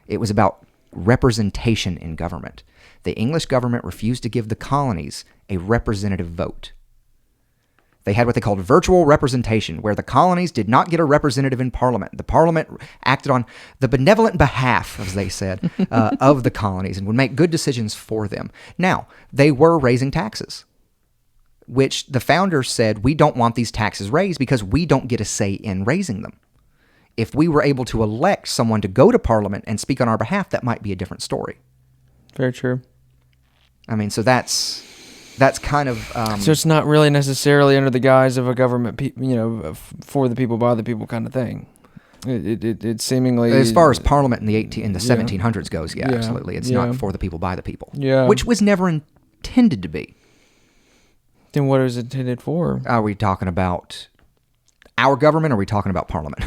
It was about representation in government. The English government refused to give the colonies a representative vote. They had what they called virtual representation, where the colonies did not get a representative in Parliament. The Parliament acted on the benevolent behalf, as they said, of the colonies and would make good decisions for them. Now, they were raising taxes, which the founders said, we don't want these taxes raised because we don't get a say in raising them. If we were able to elect someone to go to Parliament and speak on our behalf, that might be a different story. Very true. I mean, so that's kind of... so it's not really necessarily under the guise of a government, for the people, by the people kind of thing. It seemingly... As far as Parliament in the 1700s goes, absolutely. It's not for the people, by the people. Yeah. Which was never intended to be. Then what is it intended for? Are we talking about our government, or are we talking about Parliament?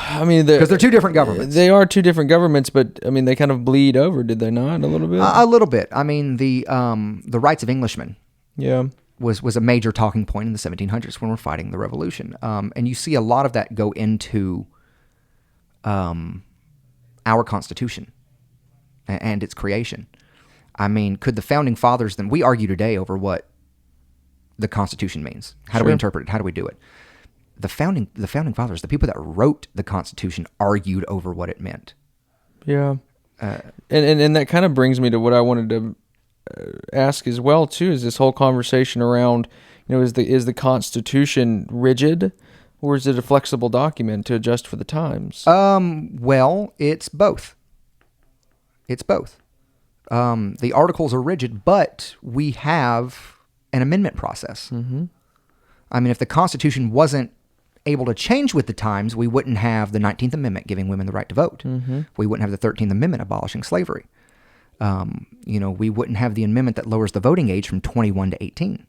I mean, because they're two different governments. They are two different governments, but I mean, they kind of bleed over, did they not? A little bit. A little bit. I mean, the rights of Englishmen. Yeah. Was a major talking point in the 1700s when we're fighting the Revolution, and you see a lot of that go into our Constitution and its creation. I mean, could the founding fathers then? We argue today over what the Constitution means. How do we interpret it? How do we do it? The founding fathers, the people that wrote the Constitution, argued over what it meant. Yeah, and that kind of brings me to what I wanted to ask as well too. Is this whole conversation around, is the Constitution rigid, or is it a flexible document to adjust for the times? Well, it's both. It's both. The articles are rigid, but we have an amendment process. Mm-hmm. I mean, if the Constitution wasn't able to change with the times, we wouldn't have the 19th Amendment giving women the right to vote. Mm-hmm. We wouldn't have the 13th Amendment abolishing slavery. We wouldn't have the amendment that lowers the voting age from 21 to 18.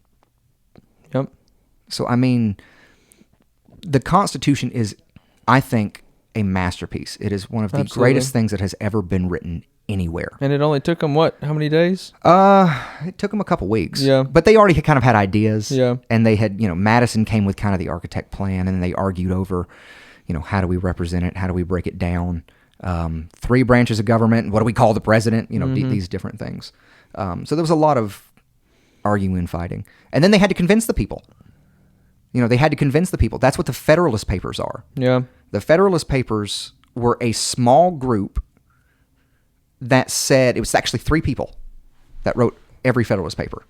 Yep. So, I mean, the Constitution is, I think, a masterpiece. It is one of the greatest things that has ever been written anywhere. And it only took them, how many days? It took them a couple weeks. Yeah. But they already kind of had ideas. Yeah. And they had, Madison came with kind of the architect plan, and they argued over, how do we represent it? How do we break it down? 3 branches of government. What do we call the president? These different things. So there was a lot of arguing and fighting. And then they had to convince the people. They had to convince the people. That's what the Federalist Papers are. Yeah. The Federalist Papers were a small group that said, it was actually 3 people that wrote every Federalist paper.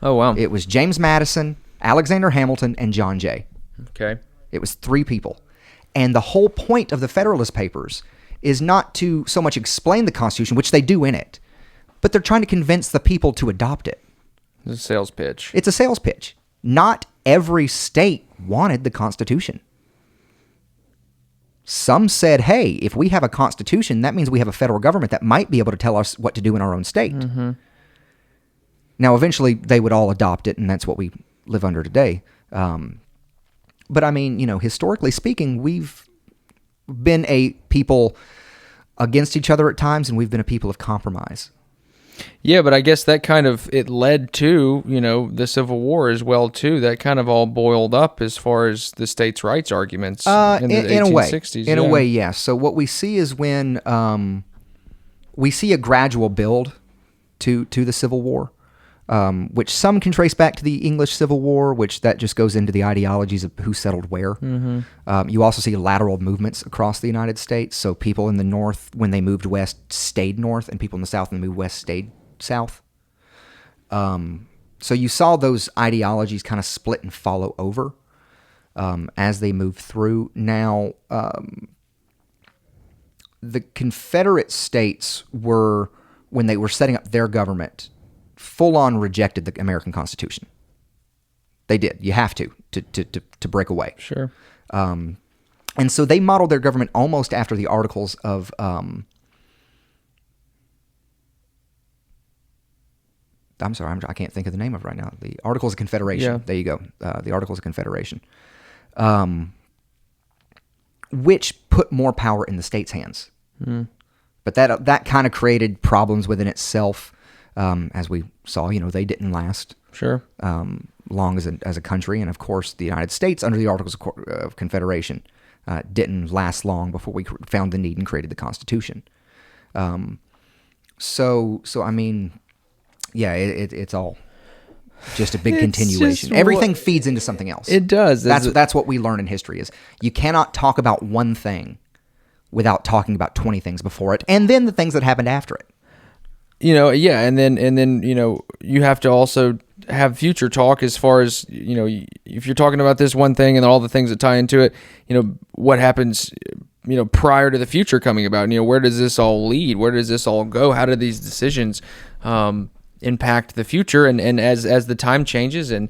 Oh, wow. It was James Madison, Alexander Hamilton, and John Jay. Okay. It was 3 people. And the whole point of the Federalist Papers is not to so much explain the Constitution, which they do in it, but they're trying to convince the people to adopt it. It's a sales pitch. It's a sales pitch. Not every state wanted the Constitution. Some said, hey, if we have a Constitution, that means we have a federal government that might be able to tell us what to do in our own state. Mm-hmm. Now, eventually, they would all adopt it, and that's what we live under today. But I mean, historically speaking, we've been a people against each other at times, and we've been a people of compromise. Yeah, but I guess that kind of, it led to, the Civil War as well, too. That kind of all boiled up as far as the states' rights arguments in the 1860s. In a way, yes. So what we see is when we see a gradual build to the Civil War, which some can trace back to the English Civil War, which that just goes into the ideologies of who settled where. Mm-hmm. You also see lateral movements across the United States. So people in the North, when they moved west, stayed north, and people in the South, when they moved west, stayed south. So you saw those ideologies kind of split and follow over as they moved through. Now, the Confederate States were, when they were setting up their government, full-on rejected the American Constitution. They did. You have to break away. Sure. And so they modeled their government almost after the Articles of... I'm sorry, I can't think of the name of it right now. The Articles of Confederation. Yeah. There you go. The Articles of Confederation. Which put more power in the states' hands. Mm. But that kind of created problems within itself. As we saw, they didn't last. Sure. Long as a country. And of course, the United States, under the Articles of Confederation, didn't last long before we found the need and created the Constitution. So I mean, yeah, it's all just a big continuation. Everything feeds into something else. It does. That's what we learn in history is you cannot talk about one thing without talking about 20 things before it, and then the things that happened after it. Yeah, and then you have to also have future talk as far as, if you're talking about this one thing and all the things that tie into it, what happens, prior to the future coming about, where does this all lead? Where does this all go? How do these decisions impact the future? And as the time changes and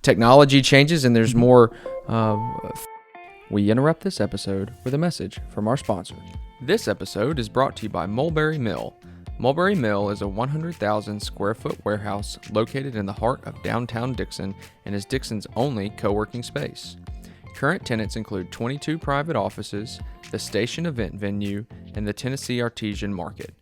technology changes and there's more, we interrupt this episode with a message from our sponsor. This episode is brought to you by Mulberry Mill. Mulberry Mill is a 100,000 square foot warehouse located in the heart of downtown Dickson and is Dickson's only co-working space. Current tenants include 22 private offices, the station event venue, and the Tennessee Artesian Market.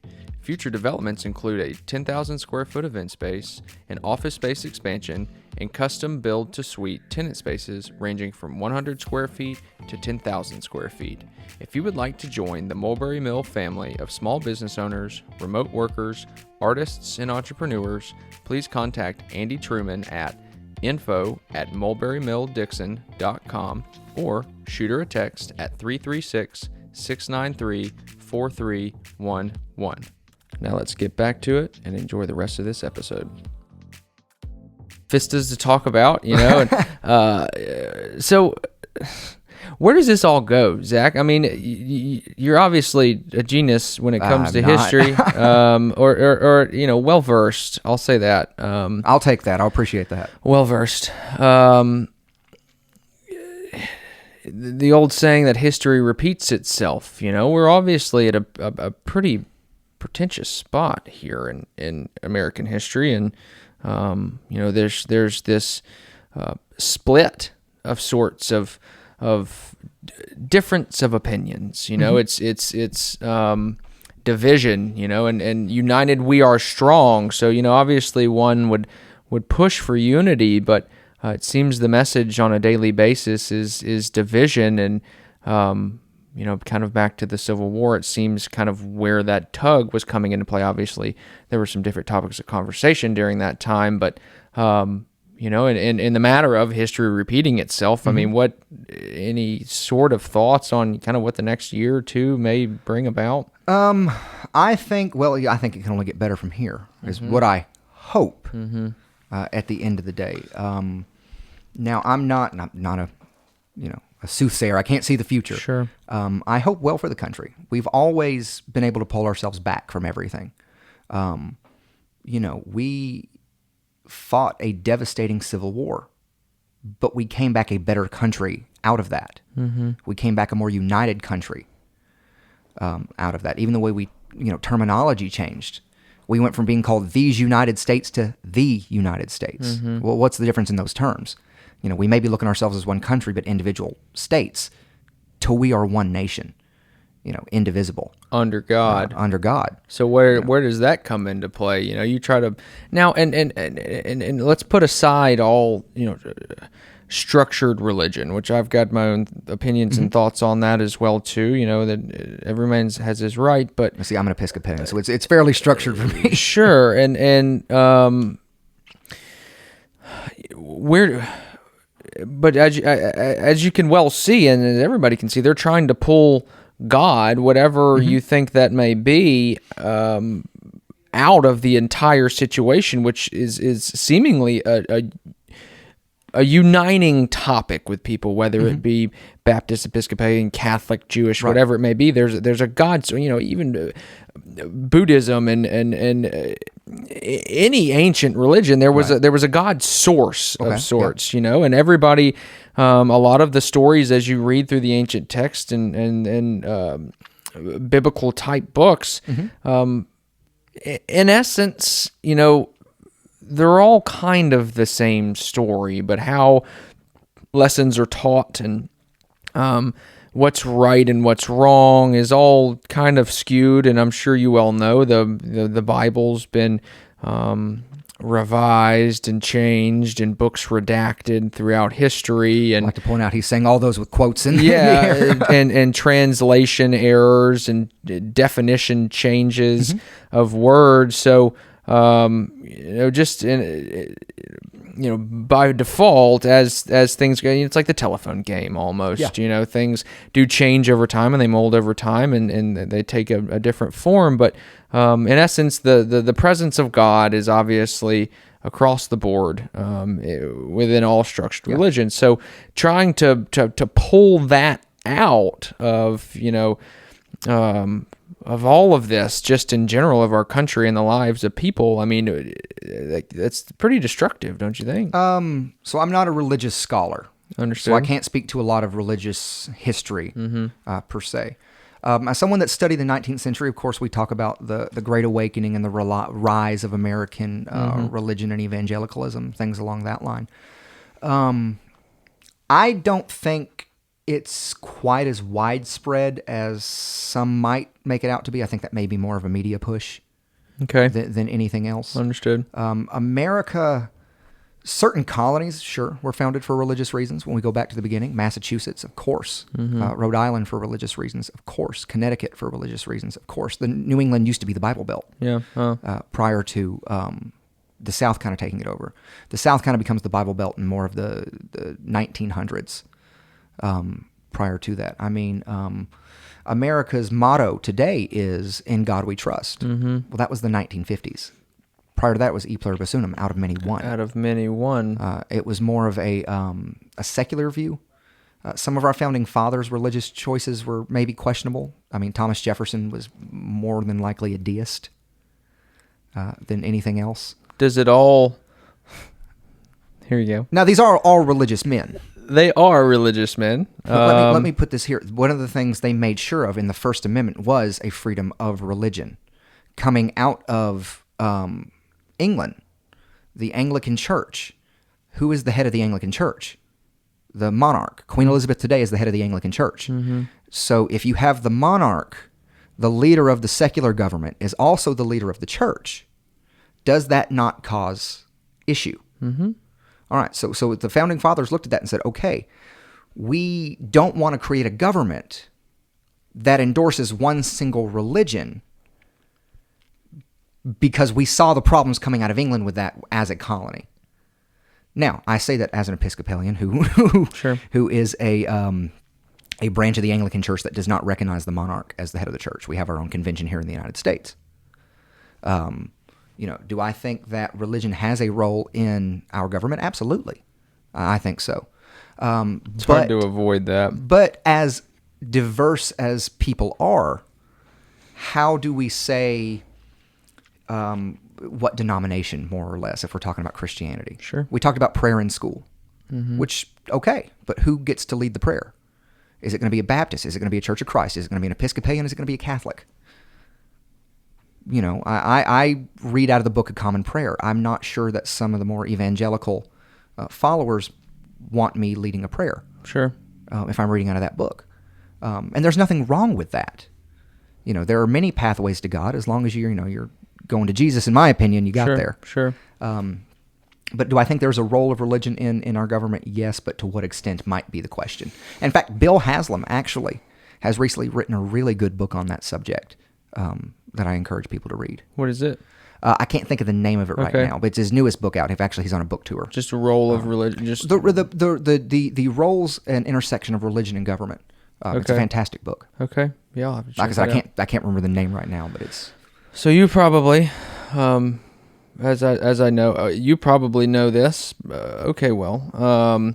Future developments include a 10,000 square foot event space, an office space expansion, and custom build to suite tenant spaces ranging from 100 square feet to 10,000 square feet. If you would like to join the Mulberry Mill family of small business owners, remote workers, artists, and entrepreneurs, please contact Andy Truman at info@mulberrymilldixon.com or shoot her a text at 336-693-4311. Now let's get back to it and enjoy the rest of this episode. Vistas to talk about, and, so where does this all go, Zach? I mean, you're obviously a genius when it comes to history, or well versed. I'll say that. I'll take that. I'll appreciate that. Well versed. The old saying that history repeats itself. We're obviously at a pretty pretentious spot here in American history, and there's this split of sorts of difference of opinions. It's division. And united we are strong. So obviously one would push for unity, but it seems the message on a daily basis is division, and kind of back to the Civil War, it seems kind of where that tug was coming into play. Obviously, there were some different topics of conversation during that time, but, in the matter of history repeating itself, I mean, any sort of thoughts on kind of what the next year or two may bring about? I think it can only get better from here, is what I hope at the end of the day. Now, I'm not a, a soothsayer. I can't see the future. Sure. I hope well for the country. We've always been able to pull ourselves back from everything. We fought a devastating civil war, but we came back a better country out of that. We came back a more united country out of that. Even the way we, terminology changed. We went from being called these United States to the United States. Well, what's the difference in those terms? We may be looking at ourselves as one country, but individual states, till we are one nation, indivisible. Under God. Under God. So where does that come into play? You try to now and let's put aside all structured religion, which I've got my own opinions and thoughts on that as well too. That every man has his right, but see, I'm an Episcopalian, so it's fairly structured for me. Sure, and where. But as you can well see, and as everybody can see, they're trying to pull God, whatever you think that may be, out of the entire situation, which is seemingly a uniting topic with people, whether it be Baptist, Episcopalian, Catholic, Jewish, whatever it may be. There's a God. So even Buddhism and any ancient religion, there was a God source of sorts, and everybody. A lot of the stories as you read through the ancient text and biblical type books, in essence, they're all kind of the same story, but how lessons are taught and what's right and what's wrong is all kind of skewed. And I'm sure you all know the Bible's been revised and changed and books redacted throughout history. And I'd like to point out he's saying all those with quotes in yeah, there. and translation errors and definition changes of words. So, just in, by default, as things go, it's like the telephone game almost. Yeah. Things do change over time and they mold over time and they take a different form. But in essence, the presence of God is obviously across the board within all structured religion. So trying to pull that out of of all of this, just in general, of our country and the lives of people, I mean, that's pretty destructive, don't you think? So I'm not a religious scholar. Understood. So I can't speak to a lot of religious history per se. As someone that studied the 19th century, of course, we talk about the Great Awakening and the rise of American religion and evangelicalism, things along that line. I don't think it's quite as widespread as some might make it out to be. I think that may be more of a media push than anything else. Understood. America, certain colonies, sure, were founded for religious reasons. When we go back to the beginning, Massachusetts, of course. Rhode Island for religious reasons, of course. Connecticut for religious reasons, of course. The New England used to be the Bible Belt prior to the South kind of taking it over. The South kind of becomes the Bible Belt in more of the 1900s. Prior to that, I mean, America's motto today is "In God We Trust." Well, that was the 1950s. Prior to that was "E pluribus unum," out of many one. Out of many one. It was more of a secular view. Some of our founding fathers' religious choices were maybe questionable. I mean, Thomas Jefferson was more than likely a deist than anything else. Does it all? Here you go. Now, these are all religious men. They are religious men. Let me put this here. One of the things they made sure of in the First Amendment was a freedom of religion. Coming out of England, the Anglican Church. Who is the head of the Anglican Church? The monarch. Queen Elizabeth today is the head of the Anglican Church. So if you have the monarch, the leader of the secular government, is also the leader of the church, does that not cause issue? All right, so the Founding Fathers looked at that and said, okay, we don't want to create a government that endorses one single religion because we saw the problems coming out of England with that as a colony. Now, I say that as an Episcopalian who is a branch of the Anglican Church that does not recognize the monarch as the head of the church. We have our own convention here in the United States. Do I think that religion has a role in our government? Absolutely. I think so. It's hard to avoid that. But as diverse as people are, how do we say what denomination, more or less, if we're talking about Christianity? Sure. We talked about prayer in school, which, okay, but who gets to lead the prayer? Is it going to be a Baptist? Is it going to be a Church of Christ? Is it going to be an Episcopalian? Is it going to be a Catholic? I read out of the Book of Common Prayer. I'm not sure that some of the more evangelical followers want me leading a prayer. Sure. If I'm reading out of that book. And there's nothing wrong with that. There are many pathways to God as long as you're going to Jesus, in my opinion, you got there. Sure. But do I think there's a role of religion in our government? Yes, but to what extent might be the question. In fact, Bill Haslam actually has recently written a really good book on that subject. That I encourage people to read. What is it? I can't think of the name of it right now, but it's his newest book out. He's on a book tour. Just a role of religion. Just the roles and intersection of religion and government. It's a fantastic book. Okay, yeah. I'll have to check like I said, I can't remember the name right now, but it's. So you probably, as I know, you probably know this. Okay, well,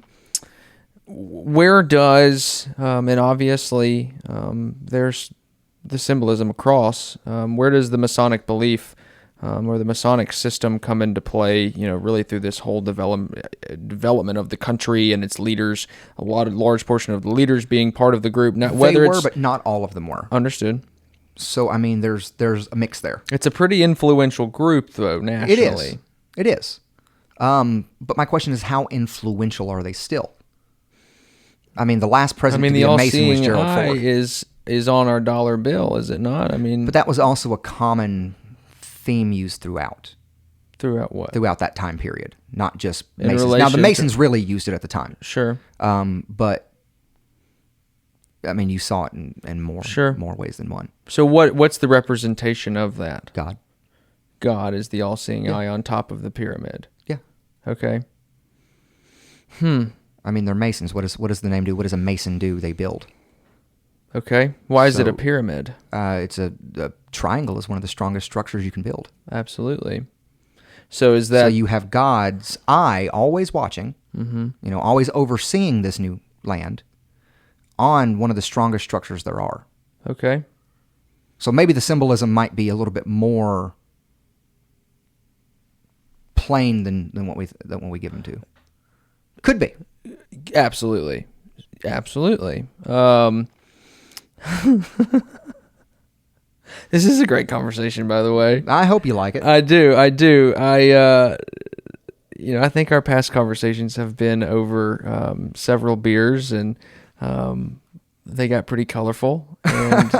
where does and obviously there's the symbolism across. Where does the Masonic belief or the Masonic system come into play? Really through this whole development of the country and its leaders. A large portion of the leaders being part of the group. Now, but not all of them were. Understood. So I mean, there's a mix there. It's a pretty influential group, though, nationally. It is. But my question is, how influential are they still? I mean, the last president to be a Mason was Gerald Ford. Is on our dollar bill, is it not? I mean, but that was also a common theme used throughout. Throughout what? Throughout that time period, not just In Masons. Now, relation the to- Masons really used it at the time. Sure. But, I mean, you saw it in more Sure. more ways than one. So what's the representation of that? God. God is the all-seeing Yeah. eye on top of the pyramid. Yeah. Okay. I mean, they're Masons. What does the name do? What does a Mason do? They build. Okay. Why is it a So- pyramid? It's a triangle is one of the strongest structures you can build. Absolutely. So is that... So you have God's eye always watching, always overseeing this new land on one of the strongest structures there are. Okay. So maybe the symbolism might be a little bit more plain than what we give them to. Could be. Absolutely. Absolutely. This is a great conversation, by the way. I hope you like it. I do. I think our past conversations have been over several beers, and they got pretty colorful. And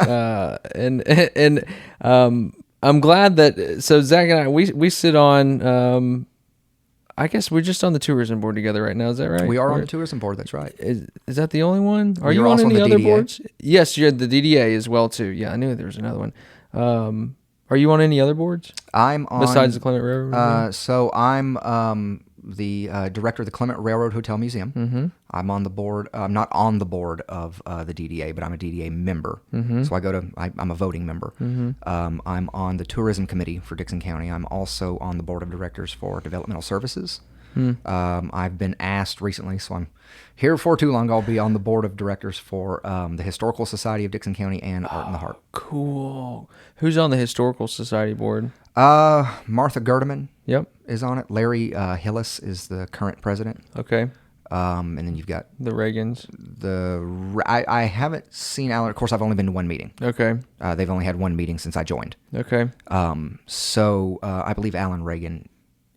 I'm glad that. So Zach and I, we sit on. I guess we're just on the tourism board together right now. Is that right? We are on the tourism board. That's right. Is that the only one? Are You're you on also on any the other DDA? boards? Yes, you're the DDA as well too. Yeah, I knew there was another one. Are you on any other boards I'm on besides the Clement Railroad Museum? So I'm the director of the Clement Railroad Hotel Museum. Mm-hmm. I'm on the board. I'm not on the board of the DDA, but I'm a DDA member. Mm-hmm. So I'm a voting member. Mm-hmm. I'm on the tourism committee for Dickson County. I'm also on the board of directors for developmental services. I've been asked recently, so I'm here for too long. I'll be on the board of directors for the Historical Society of Dickson County and Art in the Heart. Cool. Who's on the Historical Society board? Martha Gerdeman Yep. is on it. Larry Hillis is the current president. Okay. And then you've got The Reagans. I haven't seen Alan. Of course, I've only been to one meeting. Okay. They've only had one meeting since I joined. Okay. So I believe Alan Reagan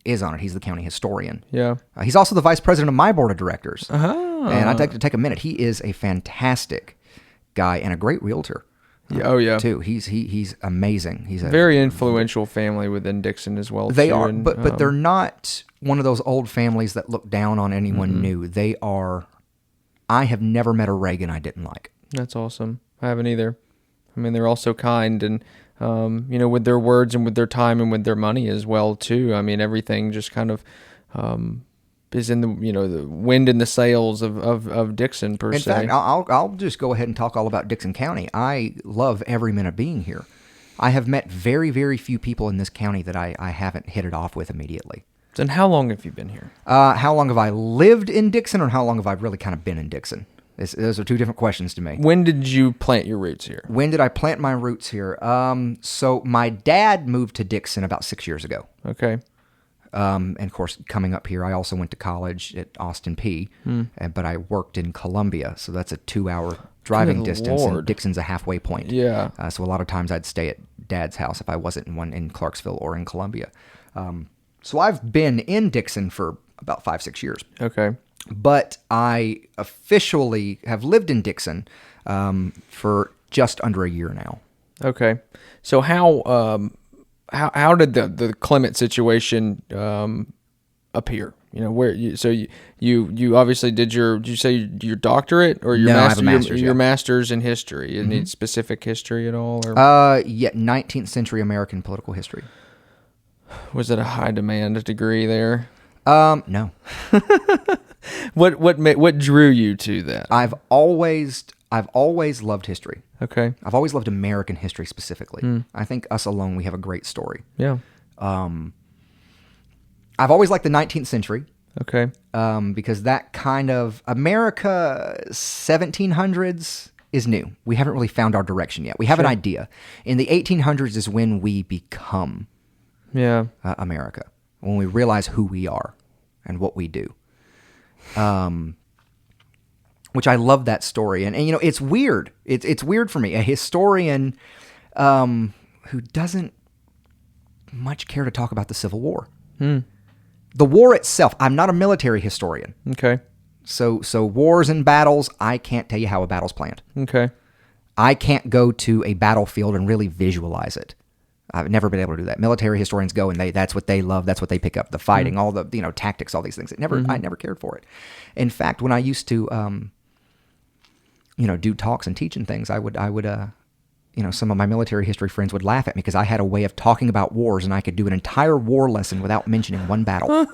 is on it. He's the county historian. Yeah. He's also the vice president of my board of directors. Uh-huh. And I'd like to take a minute. He is a fantastic guy and a great realtor. Yeah. Oh yeah. Too. He's amazing. He's a Very influential family within Dixon as well. They too, are, and, but they're not one of those old families that look down on anyone new. They are. I have never met a Reagan I didn't like. That's awesome. I haven't either. I mean, they're all so kind and, with their words and with their time and with their money as well, too. I mean, everything just kind of is in the wind in the sails of Dixon, per se. In fact, I'll just go ahead and talk all about Dickson County. I love every minute being here. I have met very, very few people in this county that I haven't hit it off with immediately. And how long have you been here? How long have I lived in Dixon, or how long have I really kind of been in Dixon? Those are two different questions to me. When did you plant your roots here? When did I plant my roots here? So my dad moved to Dixon about 6 years ago. Okay. And of course, coming up here, I also went to college at Austin P, but I worked in Columbia, so that's a 2-hour driving Good distance, Lord. and Dixon's a halfway point. Yeah. So a lot of times I'd stay at Dad's house if I wasn't in Clarksville or in Columbia. So I've been in Dixon for about 5-6 years. Okay. But I officially have lived in Dixon for just under a year now. Okay. So how did the Clement situation appear? Where you obviously did you say your doctorate or your No, I have master, a master's, your yeah. master's in history? You need specific history at all, or 19th century American political history. was it a high demand degree there? No. What drew you to that? I've always loved history. Okay. I've always loved American history specifically. I think us alone, we have a great story. Yeah. I've always liked the 19th century. Okay. Because that kind of America 1700s is new. We haven't really found our direction yet. We have an idea. In the 1800s is when we become Yeah. America, when we realize who we are and what we do. Which I love that story. And it's weird. It's weird for me, a historian who doesn't much care to talk about the Civil War. The war itself, I'm not a military historian. Okay. So wars and battles, I can't tell you how a battle's planned. Okay. I can't go to a battlefield and really visualize it. I've never been able to do that. Military historians go and that's what they love. That's what they pick up, the fighting, all the, tactics, all these things. I never cared for it. In fact, when I used to, do talks and teach and things, I would, some of my military history friends would laugh at me because I had a way of talking about wars and I could do an entire war lesson without mentioning one battle.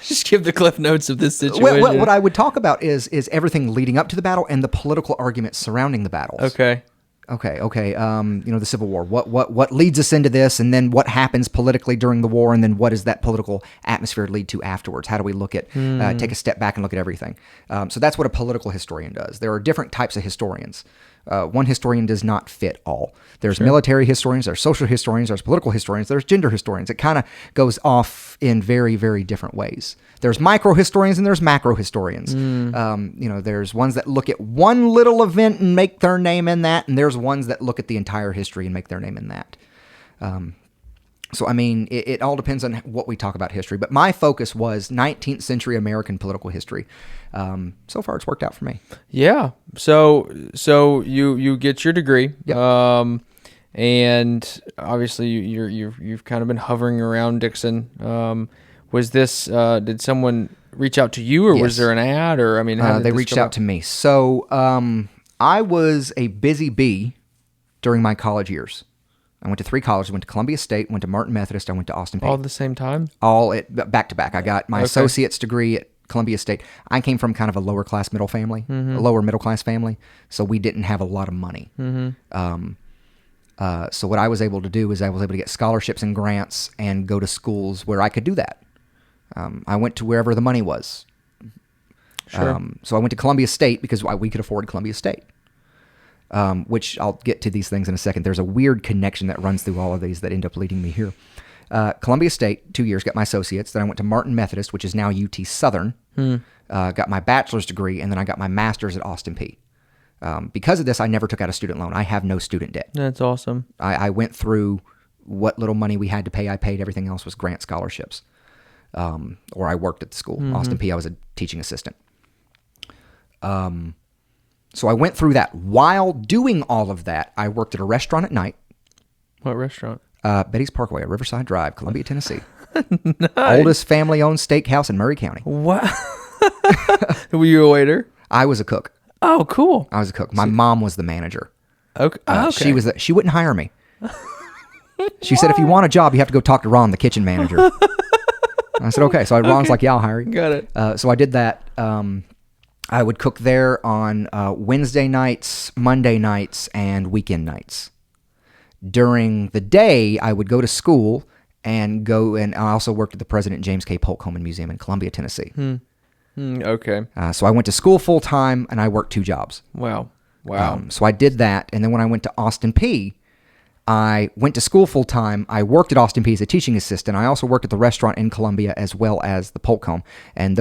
Just give the cliff notes of this situation. Well, what I would talk about is everything leading up to the battle and the political arguments surrounding the battles. Okay. The Civil War. What leads us into this, and then what happens politically during the war, and then what does that political atmosphere lead to afterwards? How do we look at take a step back and look at everything? So that's what a political historian does. There are different types of historians. One historian does not fit all. There's military historians, there's social historians, there's political historians, there's gender historians. It kind of goes off in very, very different ways. There's micro historians and there's macro historians. There's ones that look at one little event and make their name in that, and there's ones that look at the entire history and make their name in that. It all depends on what we talk about history. But my focus was 19th century American political history. So far, it's worked out for me. Yeah. So you get your degree. Yep. And obviously you've kind of been hovering around Dickson. Was this did someone reach out to you, or was there an ad, or how did they this reached come out to me. So I was a busy bee during my college years. I went to 3 colleges. I went to Columbia State, went to Martin Methodist, I went to Austin Peay. All at the same time? All back to back. I got my associate's degree at Columbia State. I came from kind of a lower class middle family, a lower middle class family, so we didn't have a lot of money. So what I was able to do is I was able to get scholarships and grants and go to schools where I could do that. I went to wherever the money was. Sure. So I went to Columbia State because we could afford Columbia State. Which I'll get to these things in a second. There's a weird connection that runs through all of these that end up leading me here. Columbia State, 2 years, got my associates. Then I went to Martin Methodist, which is now UT Southern. Got my bachelor's degree, and then I got my master's at Austin Peay. Because of this, I never took out a student loan. I have no student debt. That's awesome. I went through what little money we had to pay. I paid. Everything else was grant scholarships. Or I worked at the school. Austin Peay, I was a teaching assistant. So I went through that. While doing all of that, I worked at a restaurant at night. What restaurant? Betty's Parkway at Riverside Drive, Columbia, Tennessee. Nice. Oldest family-owned steakhouse in Murray County. Wow. Were you a waiter? I was a cook. Oh, cool. I was a cook. My mom was the manager. Okay. She wouldn't hire me. She said, if you want a job, you have to go talk to Ron, the kitchen manager. I said, okay. So Ron's like, yeah, I'll hire you. Got it. So I did that. I would cook there on Wednesday nights, Monday nights, and weekend nights. During the day, I would go to school and I also worked at the President James K. Polk Home and Museum in Columbia, Tennessee. Okay. So I went to school full time and I worked 2 jobs. Wow. So I did that, and then when I went to Austin Peay, I went to school full time. I worked at Austin Peay as a teaching assistant. I also worked at the restaurant in Columbia as well as the Polk Home, and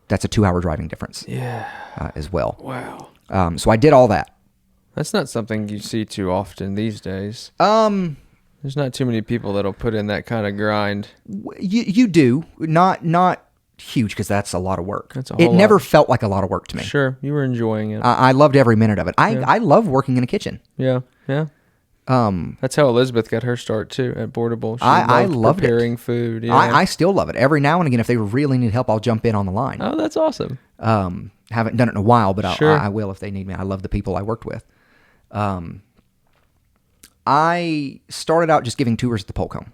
that's a 2-hour driving difference. Yeah. As well. Wow. So I did all that. That's not something you see too often these days. There's not too many people that'll put in that kind of grind. You do. Not huge, because that's a lot of work. That's a whole lot. It never felt like a lot of work to me. Sure. You were enjoying it. I loved every minute of it. I love working in a kitchen. Yeah. That's how Elizabeth got her start too at Boardable. I loved preparing food. Yeah. I still love it. Every now and again, if they really need help, I'll jump in on the line. Oh, that's awesome. Haven't done it in a while, but Sure. I will if they need me. I love the people I worked with. I started out just giving tours at the Polk Home.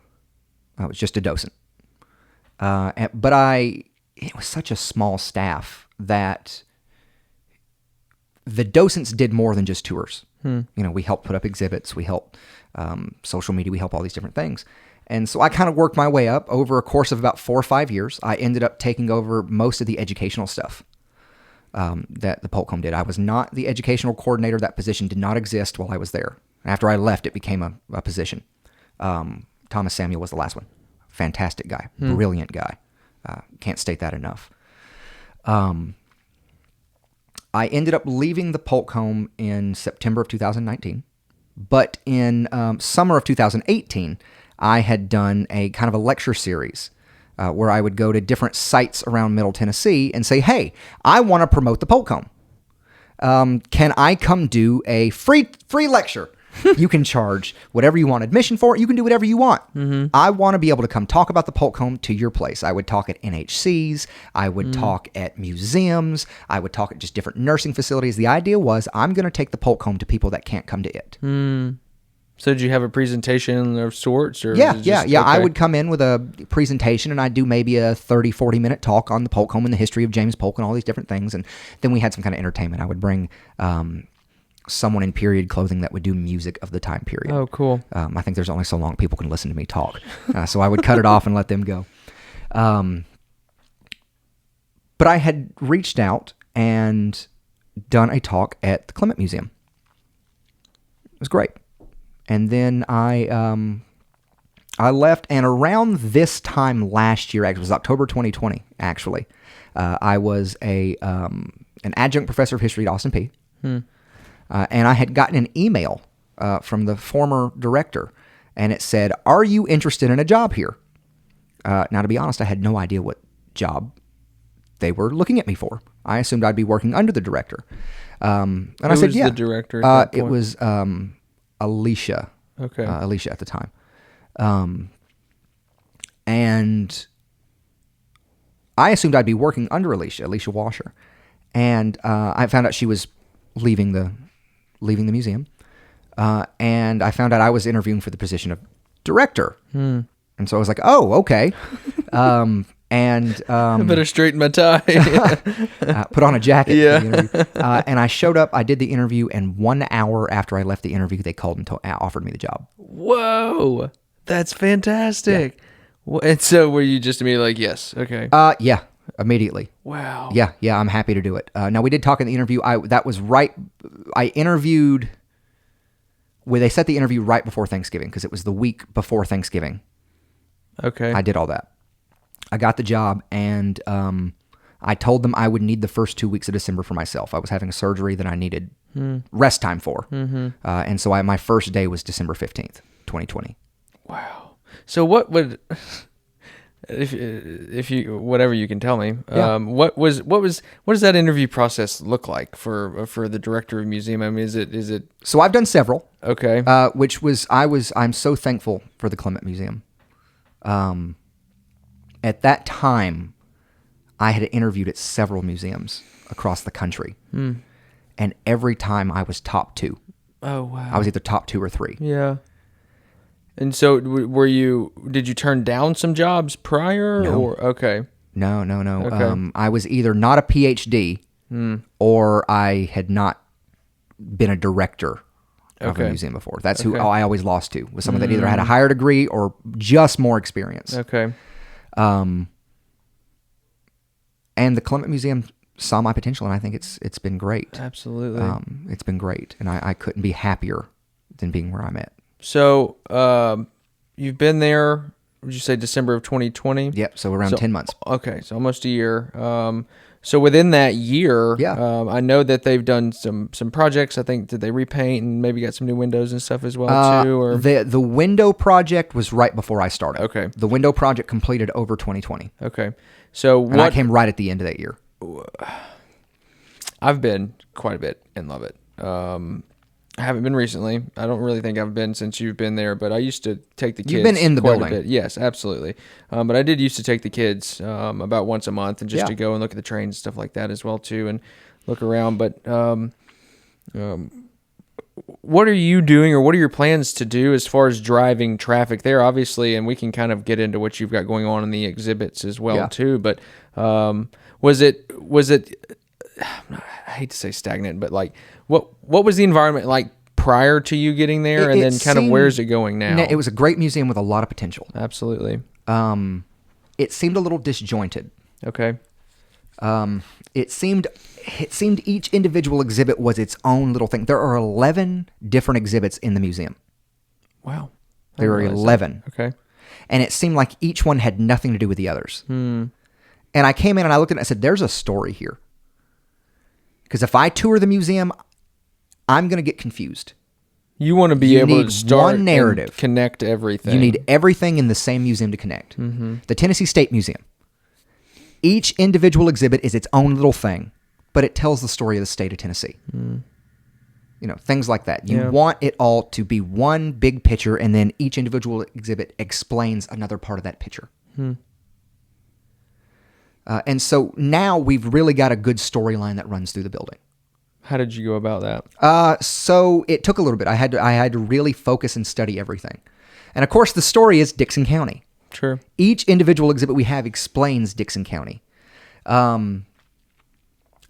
I was just a docent. But it was such a small staff that the docents did more than just tours. We helped put up exhibits, we helped social media, we helped all these different things. And so I kind of worked my way up over a course of about 4 or 5 years. I ended up taking over most of the educational stuff that the Polk Home did. I was not the educational coordinator. That position did not exist while I was there. After I left, it became a position. Thomas Samuel was the last one. Fantastic guy, brilliant guy. Can't state that enough. I ended up leaving the Polk Home in September of 2019, but in summer of 2018, I had done a kind of a lecture series where I would go to different sites around Middle Tennessee and say, hey, I want to promote the Polk Home. Can I come do a free lecture You can charge whatever you want admission for. You can do whatever you want. I want to be able to come talk about the Polk home to your place. I would talk at NHCs. I would talk at museums. I would talk at just different nursing facilities. The idea was I'm going to take the Polk home to people that can't come to it. So did you have a presentation of sorts? Or Yeah. Okay. I would come in with a presentation, and I'd do maybe a 30, 40-minute talk on the Polk home and the history of James Polk and all these different things. And then we had some kind of entertainment. I would bring someone in period clothing that would do music of the time period. Oh, cool. I think there's only so long people can listen to me talk. So I would cut it off and let them go. But I had reached out and done a talk at the Clement Museum. It was great. And then I left, and around this time last year, actually, it was October 2020, actually, I was an adjunct professor of history at Austin Peay. And I had gotten an email from the former director, and it said, "Are you interested in a job here?" Now, to be honest, I had no idea what job they were looking at me for. I assumed I'd be working under the director. And I said, "Yeah." Who was the director at that point? It was Alicia. Okay. Alicia at the time. And I assumed I'd be working under Alicia Washer. And I found out she was leaving the museum. And I found out I was interviewing for the position of director. And so I was like, oh, okay. I better straighten my tie. put on a jacket Yeah. for the interview. And I showed up, I did the interview, and 1 hour after I left the interview, they called and offered me the job. Whoa. That's fantastic. Yeah. And so were you just immediately like, yes, okay. Yeah, immediately. Wow. Yeah, I'm happy to do it. Now, we did talk in the interview. I interviewed, they set the interview right before Thanksgiving, because it was the week before Thanksgiving. Okay. I did all that. I got the job, and I told them I would need the first 2 weeks of December for myself. I was having a surgery that I needed rest time for. And so my first day was December 15th, 2020. Wow. So what would, if you, whatever you can tell me, what does that interview process look like for the director of a museum? I mean, is it? So I've done several. Okay. I'm so thankful for the Clement Museum. At that time, I had interviewed at several museums across the country. And every time I was top 2. Oh, wow. I was either top 2 or 3. Yeah. And so did you turn down some jobs prior? No. Or, okay. No. Okay. I was either not a PhD or I had not been a director of a museum before. That's who I always lost to, was someone that either had a higher degree or just more experience. Okay. And the Clement Museum saw my potential, and I think it's been great. Absolutely. It's been great, and I couldn't be happier than being where I'm at. So you've been there, would you say December of 2020? Yep, so around 10 months. Okay, so almost a year. So within that year, I know that they've done some projects. I think, did they repaint and maybe got some new windows and stuff as well too? Or the window project was right before I started. Okay. The window project completed over 2020. Okay. So I came right at the end of that year. I've been quite a bit and love it. I haven't been recently. I don't really think I've been since you've been there, but I used to take the kids. You've been in the quite building. a bit. Yes, absolutely. But I did used to take the kids about once a month and just to go and look at the trains and stuff like that as well too, and look around. But what are you doing, or what are your plans to do as far as driving traffic there? Obviously, and we can kind of get into what you've got going on in the exhibits as well too. But was it? I hate to say stagnant, but like what was the environment like prior to you getting there, and then kind of where's it going now? It was a great museum with a lot of potential. Absolutely. It seemed a little disjointed. Okay. It seemed each individual exhibit was its own little thing. There are 11 different exhibits in the museum. Wow. There are 11. Okay. And it seemed like each one had nothing to do with the others. And I came in and I looked at it and I said, there's a story here. Because if I tour the museum, I'm going to get confused. You want to be able to start one narrative, and connect everything. You need everything in the same museum to connect. The Tennessee State Museum. Each individual exhibit is its own little thing, but it tells the story of the state of Tennessee. things like that. You want it all to be one big picture, and then each individual exhibit explains another part of that picture. And so now we've really got a good storyline that runs through the building. How did you go about that? So it took a little bit. I had to really focus and study everything. And of course, the story is Dickson County. Sure. Each individual exhibit we have explains Dickson County. And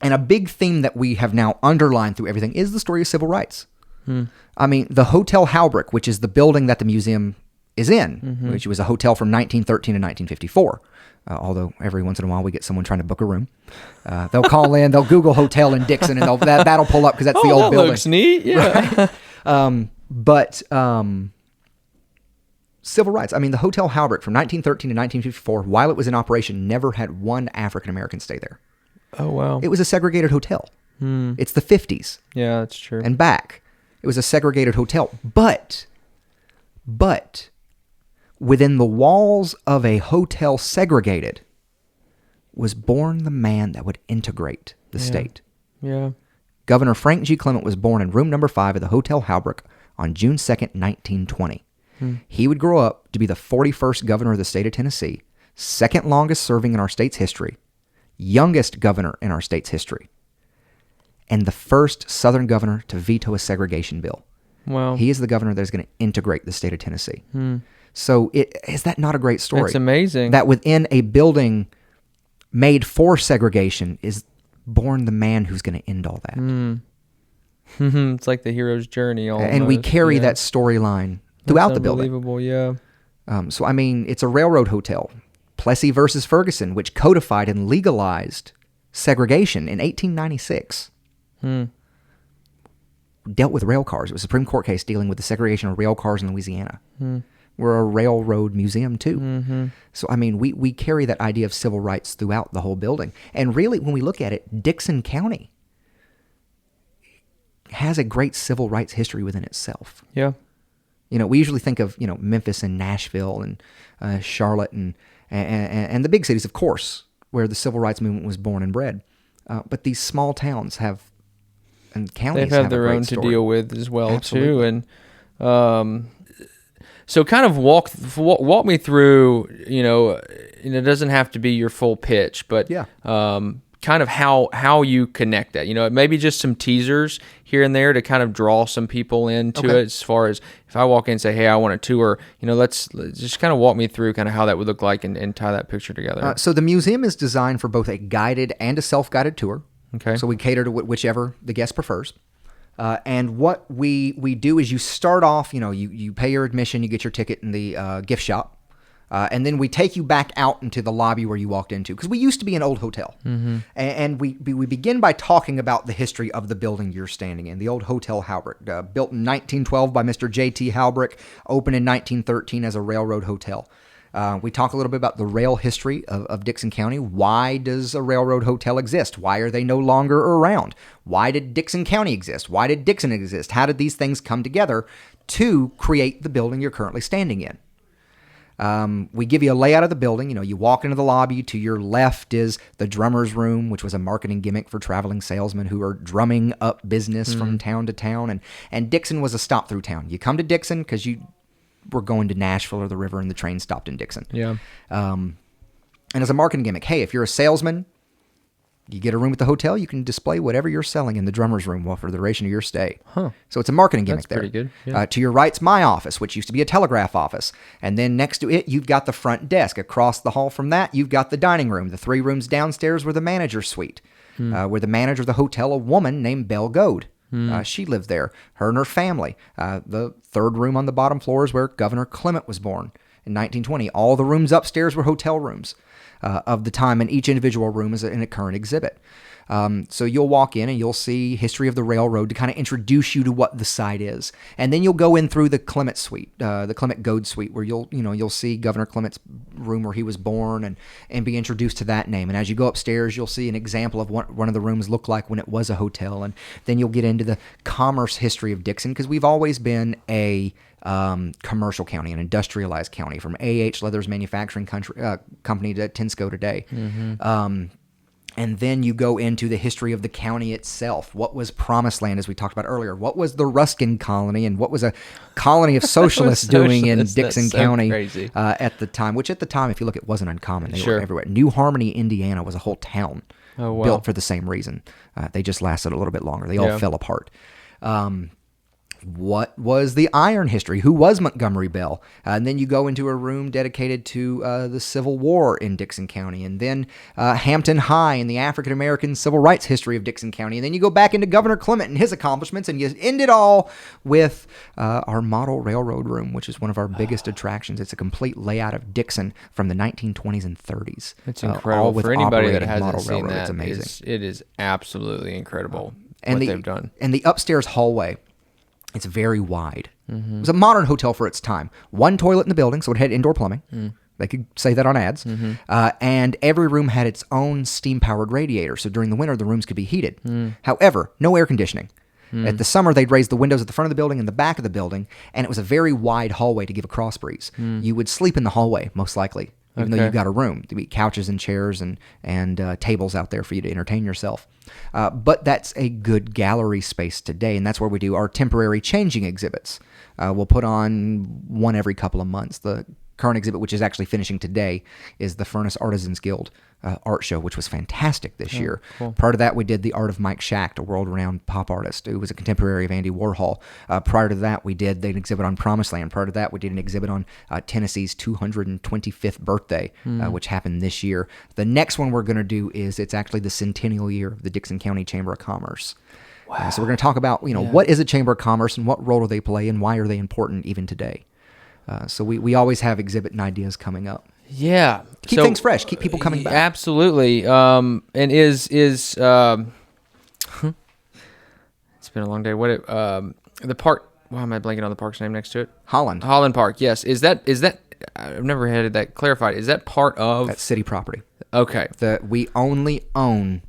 a big theme that we have now underlined through everything is the story of civil rights. I mean, the Hotel Halbrick, which is the building that the museum is in, which was a hotel from 1913 to 1954. Although every once in a while we get someone trying to book a room. They'll call in, they'll Google hotel in Dickson, and that'll pull up because that's the old building. That looks neat, yeah. But civil rights. I mean, the Hotel Halbrick from 1913 to 1954, while it was in operation, never had one African-American stay there. Oh, wow. It was a segregated hotel. It's the 50s. Yeah, that's true. And back. It was a segregated hotel. But within the walls of a hotel segregated was born the man that would integrate the state. Yeah. Governor Frank G. Clement was born in room number 5 of the Hotel Halbrick on June 2nd, 1920. He would grow up to be the 41st governor of the state of Tennessee, second longest serving in our state's history, youngest governor in our state's history, and the first Southern governor to veto a segregation bill. Wow. He is the governor that is going to integrate the state of Tennessee. So is that not a great story? It's amazing. That within a building made for segregation is born the man who's going to end all that. It's like the hero's journey almost. And we carry that storyline throughout the building. Unbelievable, yeah. So, I mean, it's a railroad hotel. Plessy versus Ferguson, which codified and legalized segregation in 1896. Dealt with rail cars. It was a Supreme Court case dealing with the segregation of rail cars in Louisiana. We're a railroad museum, too. So, I mean, we carry that idea of civil rights throughout the whole building. And really, when we look at it, Dickson County has a great civil rights history within itself. Yeah. We usually think of, Memphis and Nashville and Charlotte and the big cities, of course, where the civil rights movement was born and bred. But these small towns and counties have a their great own story to deal with as well, Absolutely. too. And so kind of walk me through, it doesn't have to be your full pitch, but kind of how you connect that. Maybe just some teasers here and there to kind of draw some people into it, as far as if I walk in and say, hey, I want a tour, let's just kind of walk me through kind of how that would look like and tie that picture together. So the museum is designed for both a guided and a self-guided tour. Okay. So we cater to whichever the guest prefers. And what we do is you start off, you pay your admission, you get your ticket in the gift shop. And then we take you back out into the lobby where you walked into, because we used to be an old hotel. And we begin by talking about the history of the building you're standing in, the old Hotel Halbrick, built in 1912 by Mr. J.T. Halbrick, opened in 1913 as a railroad hotel. We talk a little bit about the rail history of Dickson County. Why does a railroad hotel exist? Why are they no longer around? Why did Dickson County exist? Why did Dickson exist? How did these things come together to create the building you're currently standing in? We give you a layout of the building. You walk into the lobby. To your left is the drummer's room, which was a marketing gimmick for traveling salesmen who are drumming up business from town to town. And Dickson was a stop-through town. You come to Dickson because you were going to Nashville or the river, and the train stopped in Dickson. Yeah. And as a marketing gimmick, hey, if you're a salesman, you get a room at the hotel, you can display whatever you're selling in the drummer's room for the duration of your stay. So it's a marketing gimmick. That's pretty good. Yeah. To your right's my office, which used to be a telegraph office. And then next to it, you've got the front desk. Across the hall from that, you've got the dining room. The 3 rooms downstairs were the manager's suite, where the manager of the hotel, a woman named Belle Goad. She lived there, her and her family. The 3rd room on the bottom floor is where Governor Clement was born in 1920. All the rooms upstairs were hotel rooms of the time, and each individual room is in a current exhibit. So you'll walk in and you'll see history of the railroad to kind of introduce you to what the site is. And then you'll go in through the Clement suite, the Clement Goad suite, where you'll see Governor Clement's room where he was born and be introduced to that name. And as you go upstairs, you'll see an example of what one of the rooms looked like when it was a hotel. And then you'll get into the commerce history of Dickson, because we've always been a commercial county, an industrialized county, from A.H. Leather's manufacturing company to Tinsco today. And then you go into the history of the county itself. What was Promised Land, as we talked about earlier? What was the Ruskin Colony, and what was a colony of socialists doing in Dickson County at the time? Which at the time, if you look, it wasn't uncommon. They were everywhere. New Harmony, Indiana was a whole town built for the same reason. They just lasted a little bit longer. They all fell apart. What was the iron history? Who was Montgomery Bell? And then you go into a room dedicated to the Civil War in Dickson County, and then Hampton High and the African-American civil rights history of Dickson County. And then you go back into Governor Clement and his accomplishments, and you end it all with our model railroad room, which is one of our biggest attractions. It's a complete layout of Dickson from the 1920s and 30s. It's incredible. All with For anybody that operating hasn't model seen railroad. that, It's amazing. it is absolutely incredible And what they've done. And the upstairs hallway, it's very wide. It was a modern hotel for its time. One toilet in the building, so it had indoor plumbing. They could say that on ads. And every room had its own steam-powered radiator, so during the winter, the rooms could be heated. However, no air conditioning. At the summer, they'd raise the windows at the front of the building and the back of the building, and it was a very wide hallway to give a cross breeze. You would sleep in the hallway, most likely, even though you've got a room. There'd be couches and chairs and tables out there for you to entertain yourself. But that's a good gallery space today, and that's where we do our temporary changing exhibits. We'll put on one every couple of months. The current exhibit, which is actually finishing today, is the Furnace Artisans Guild art show, which was fantastic this year. Cool. Prior to that, we did the art of Mike Schacht, a world-renowned pop artist who was a contemporary of Andy Warhol. Prior to that, we did an exhibit on Promised Land. Prior to that, we did an exhibit on Tennessee's 225th birthday, which happened this year. The next one we're going to do it's actually the centennial year of the Dickson County Chamber of Commerce. Wow. So we're going to talk about, what is a Chamber of Commerce and what role do they play and why are they important even today? So we always have exhibit and ideas coming up. Yeah. Keep things fresh. Keep people coming back. Absolutely. And is it's been a long day. The park, why am I blanking on the park's name next to it? Holland Park, yes. Is that I've never had that clarified. Is that part of... That's city property. Okay. We only own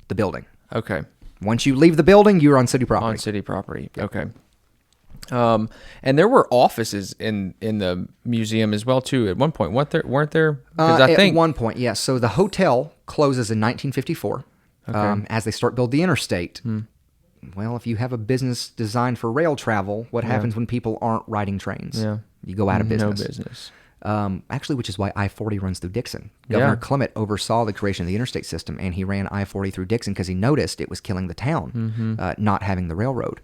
the building. Okay. Once you leave the building, you're on city property. On city property. Okay. And there were offices in the museum as well too. At one point, weren't there? Because at one point, yes. So the hotel closes in 1954 as they start build the interstate. Well, if you have a business designed for rail travel, what happens when people aren't riding trains? Yeah. You go out of business. No business. Actually, which is why I-40 runs through Dickson. Governor Clement oversaw the creation of the interstate system, and he ran I-40 through Dickson because he noticed it was killing the town, not having the railroad.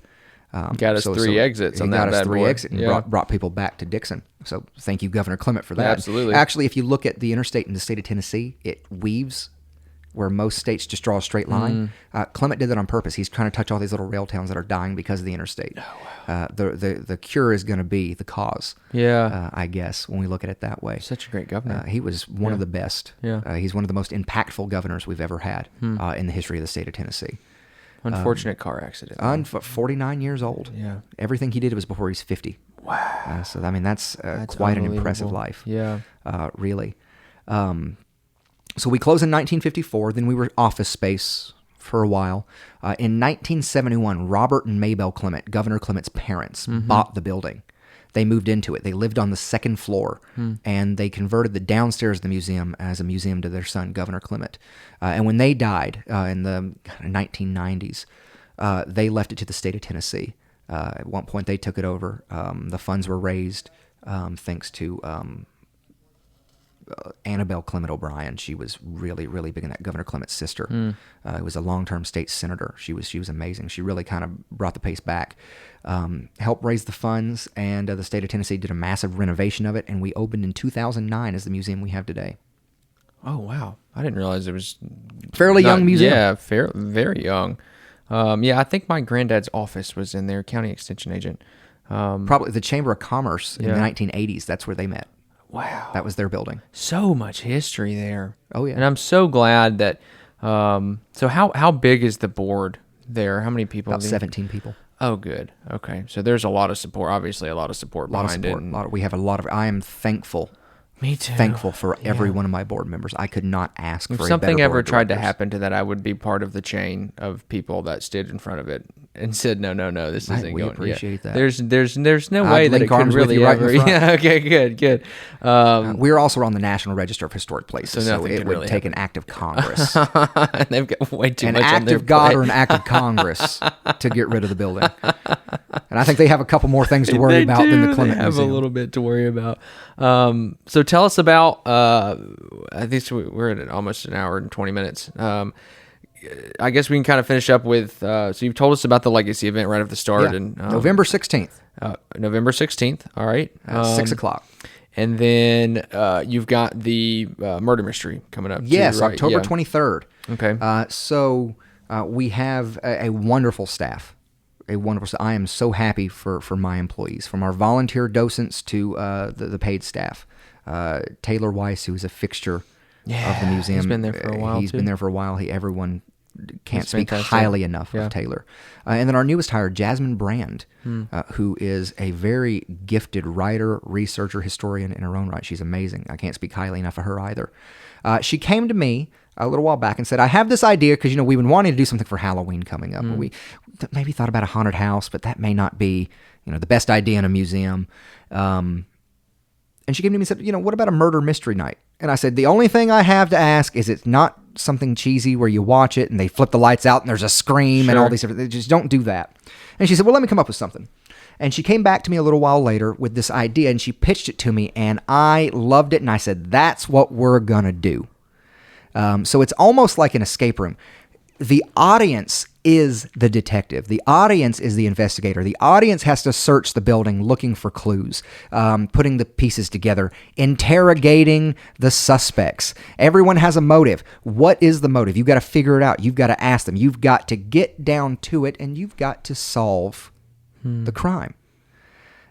Got us three exits on that bad boy. Got us three exits and brought people back to Dickson. So thank you, Governor Clement, for that. Yeah, absolutely. Actually, if you look at the interstate in the state of Tennessee, it weaves where most states just draw a straight line. Clement did that on purpose. He's trying to touch all these little rail towns that are dying because of the interstate. Oh, wow. The cure is going to be the cause. Yeah, I guess when we look at it that way. Such a great governor. He was one of the best. Yeah, he's one of the most impactful governors we've ever had in the history of the state of Tennessee. Unfortunate car accident. 49 years old. Yeah. Everything he did was before he's 50. Wow. So, I mean, that's quite an impressive life. Yeah. Really. So we closed in 1954. Then we were office space for a while. In 1971, Robert and Maybelle Clement, Governor Clement's parents, bought the building. They moved into it. They lived on the second floor, and they converted the downstairs of the museum as a museum to their son, Governor Clement. And when they died in the 1990s, they left it to the state of Tennessee. At one point, they took it over. The funds were raised thanks to Annabelle Clement O'Brien. She was really, really big in that. Governor Clement's sister. It was a long-term state senator. She was amazing. She really kind of brought the pace back. Helped raise the funds, and the state of Tennessee did a massive renovation of it, and we opened in 2009 as the museum we have today. Oh, wow. I didn't realize it was... Fairly young museum. Yeah, very young. I think my granddad's office was in there, county extension agent. Probably the Chamber of Commerce in the 1980s. That's where they met. Wow. That was their building. So much history there. Oh, yeah. And I'm so glad that... so how big is the board there? How many people? About 17 people. Oh, good. Okay. So there's a lot of support, obviously a lot of support behind it. We have a lot of... I am thankful. Me too. Thankful for every one of my board members. I could not ask for a better If something ever board of tried to directors. happen to that, I would be part of the chain of people that stood in front of it and said, no, this isn't we going. appreciate that. There's no I'd way that link it could arms with really you right in ever. the front. Yeah. Okay. Good. We're also on the National Register of Historic Places, so nothing it can would really take an act of Congress, And they've got way too an much on act their of God plate. or an act of Congress to get rid of the building. And I think they have a couple more things to worry about than the Clement They have Museum. a little bit to worry about. So tell us about. I think we're at almost an hour and 20 minutes. I guess we can kind of finish up with. So you've told us about the legacy event right at the start, and November 16th, November 16th. All right, at 6 o'clock. And then you've got the murder mystery coming up. Yes, too, right? October Yeah. 23rd. Okay. So we have a wonderful staff. I am so happy for my employees, from our volunteer docents to the paid staff. Taylor Weiss, who is a fixture of the museum. He's been there for a while. He's been there for a while. Everyone can't He's speak fantastic. highly enough Yeah. of Taylor. And then our newest hire, Jasmine Brand, who is a very gifted writer, researcher, historian in her own right. She's amazing. I can't speak highly enough of her either. She came to me a little while back and said, I have this idea because, we've been wanting to do something for Halloween coming up. We maybe thought about a haunted house, but that may not be, the best idea in a museum. And she came to me and said, what about a murder mystery night? And I said, the only thing I have to ask is it's not something cheesy where you watch it and they flip the lights out and there's a scream and all these different things. Just don't do that. And she said, well, let me come up with something. And she came back to me a little while later with this idea and she pitched it to me and I loved it. And I said, that's what we're going to do. So it's almost like an escape room. The audience is the detective. The audience is the investigator. The audience has to search the building looking for clues, putting the pieces together, interrogating the suspects. Everyone has a motive. What is the motive? You've got to figure it out. You've got to ask them. You've got to get down to it, and you've got to solve the crime.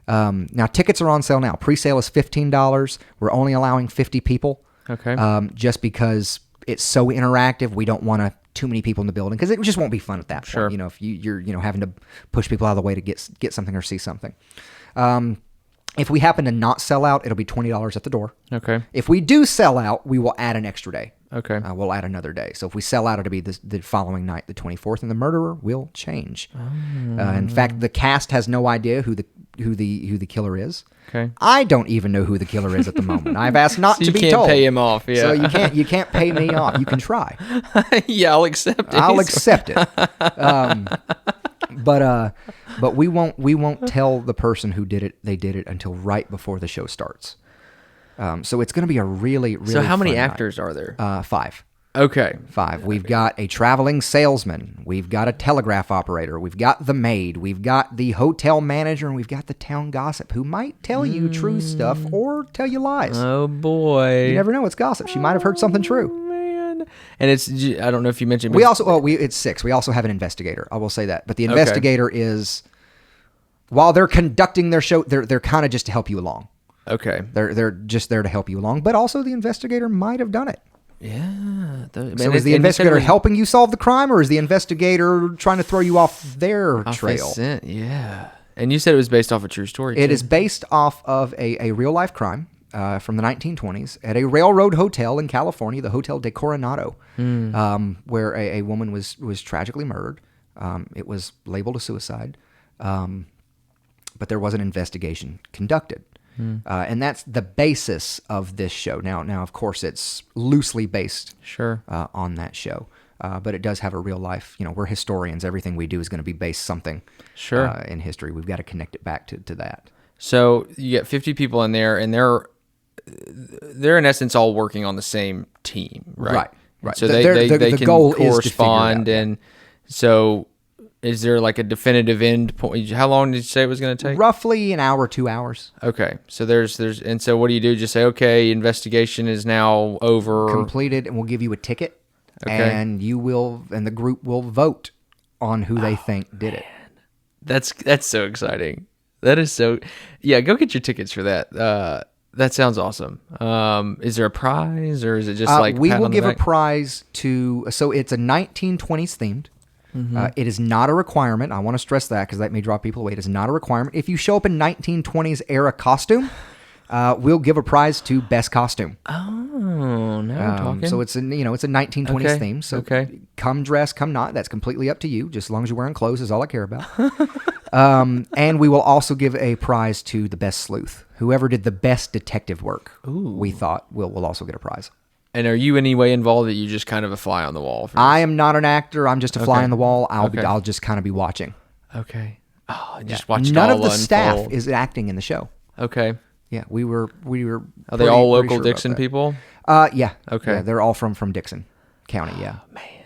Now, tickets are on sale now. Pre-sale is $15. We're only allowing 50 people. Okay. Just because it's so interactive, we don't want too many people in the building because it just won't be fun at that point. Sure. If you're having to push people out of the way to get something or see something. If we happen to not sell out, it'll be $20 at the door. Okay. If we do sell out, we will add an extra day. Okay. We'll add another day. So if we sell out, it'll be the following night, the 24th, and the murderer will change. In fact, the cast has no idea who the killer is. Okay. I don't even know who the killer is at the moment. I've asked not So to be you told. can't pay him off. Yeah. So you can't pay me off. You can try. Yeah, I'll accept it. I'll accept it. But we won't tell the person who did it they did it until right before the show starts. So it's going to be a really So how many fun actors are there? night. 5. Okay. 5. We've got a traveling salesman. We've got a telegraph operator. We've got the maid. We've got the hotel manager, and we've got the town gossip who might tell you true stuff or tell you lies. Oh boy. You never know. It's gossip. She might have heard something true. Man. And I don't know if you mentioned. It's 6. We also have an investigator. I will say that. But the investigator is, while they're conducting their show, they're kind of just to help you along. Okay. They're just there to help you along. But also the investigator might have done it. Yeah. So is the investigator helping you solve the crime, or is the investigator trying to throw you off their trail? Yeah. And you said it was based off a true story. It is based off of a real life crime from the 1920s at a railroad hotel in California, the Hotel de Coronado, where a woman was tragically murdered. It was labeled a suicide, but there was an investigation conducted. And that's the basis of this show. Now, of course, it's loosely based on that show, but it does have a real life. We're historians. Everything we do is going to be based something in history. We've got to connect it back to that. So you get 50 people in there, and they're in essence all working on the same team, right? Right. So they can goal correspond, is to figure it out, and so. Is there like a definitive end point? How long did you say it was going to take? Roughly an hour, 2 hours. Okay. So and so what do you do? Just say, okay, investigation is now over. Completed, and we'll give you a ticket. Okay. And the group will vote on who they think did it. That's so exciting. That is so, yeah, go get your tickets for that. That sounds awesome. Is there a prize, or is it just like we will give a prize so it's a 1920s themed. It is not a requirement. I want to stress that because that may draw people away. It is not a requirement. If you show up in 1920s era costume, We'll give a prize to best costume. Oh, now we're talking. So it's a 1920s theme. So come dress, come not. That's completely up to you. Just as long as you're wearing clothes is all I care about. And we will also give a prize to the best sleuth. Whoever did the best detective work, we thought will also get a prize. And are you in any way involved that you just kind of a fly on the wall? I am not an actor. I'm just a fly on the wall. I'll just kind of be watching. Okay. Oh, just watch. None of the staff is acting in the show. Okay. Yeah, we were. Are they all local Dickson people? Yeah. Okay. Yeah, they're all from Dickson County. Yeah. Oh, man,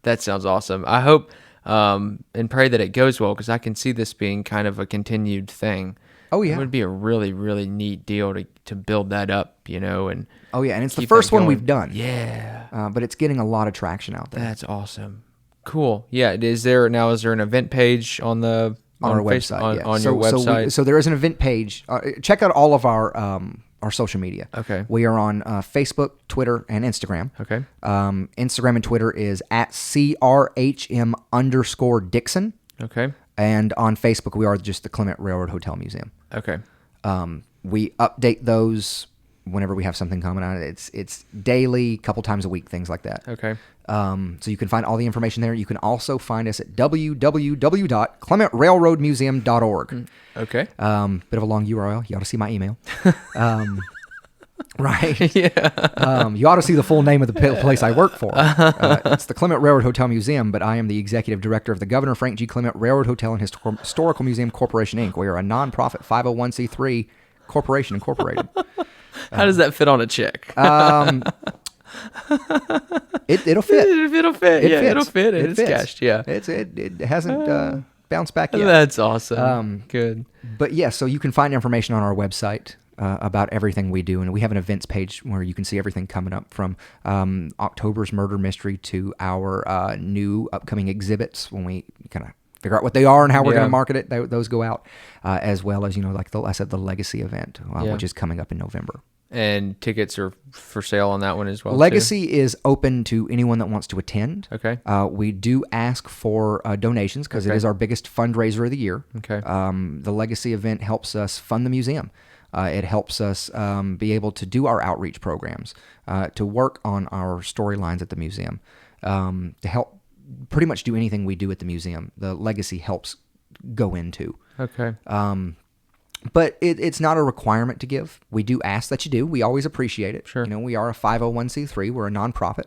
that sounds awesome. I hope and pray that it goes well, because I can see this being kind of a continued thing. Oh yeah, it would be a really, really neat deal to build that up, and and it's the first one we've done. Yeah, but it's getting a lot of traction out there. That's awesome. Cool. Yeah. Is there an event page on our website? On your website. So there is an event page. Check out all of our social media. Okay. We are on Facebook, Twitter, and Instagram. Okay. Instagram and Twitter is at CRHM_Dickson. Okay. And on Facebook, we are just the Clement Railroad Hotel Museum. Okay. We update those whenever we have something coming out. It's daily, couple times a week, things like that. Okay. So you can find all the information there. You can also find us at www.clementrailroadmuseum.org. Okay. Bit of a long URL. You ought to see my email. Right? Yeah. You ought to see the full name of the place I work for. It's the Clement Railroad Hotel Museum, but I am the executive director of the Governor Frank G. Clement Railroad Hotel and Historical Museum Corporation, Inc. We are a nonprofit 501c3 corporation incorporated. How does that fit on a check? It'll fit. It'll fit. It yeah, fits. It'll fit. And It it's fits. cashed. Yeah. It hasn't bounced back yet. That's awesome. Good. But yeah, so you can find information on our website about everything we do, and we have an events page where you can see everything coming up from October's murder mystery to our new upcoming exhibits when we kind of figure out what they are and how we're going to market it. Those go out, as well as like I said, the Legacy event, which is coming up in November. And tickets are for sale on that one as well. Legacy is open to anyone that wants to attend. Okay. We do ask for donations because it is our biggest fundraiser of the year. Okay. The Legacy event helps us fund the museum. It helps us be able to do our outreach programs, to work on our storylines at the museum, to help pretty much do anything we do at the museum. The Legacy helps go into. Okay. But it's not a requirement to give. We do ask that you do. We always appreciate it. Sure. We are a 501c3. We're a nonprofit.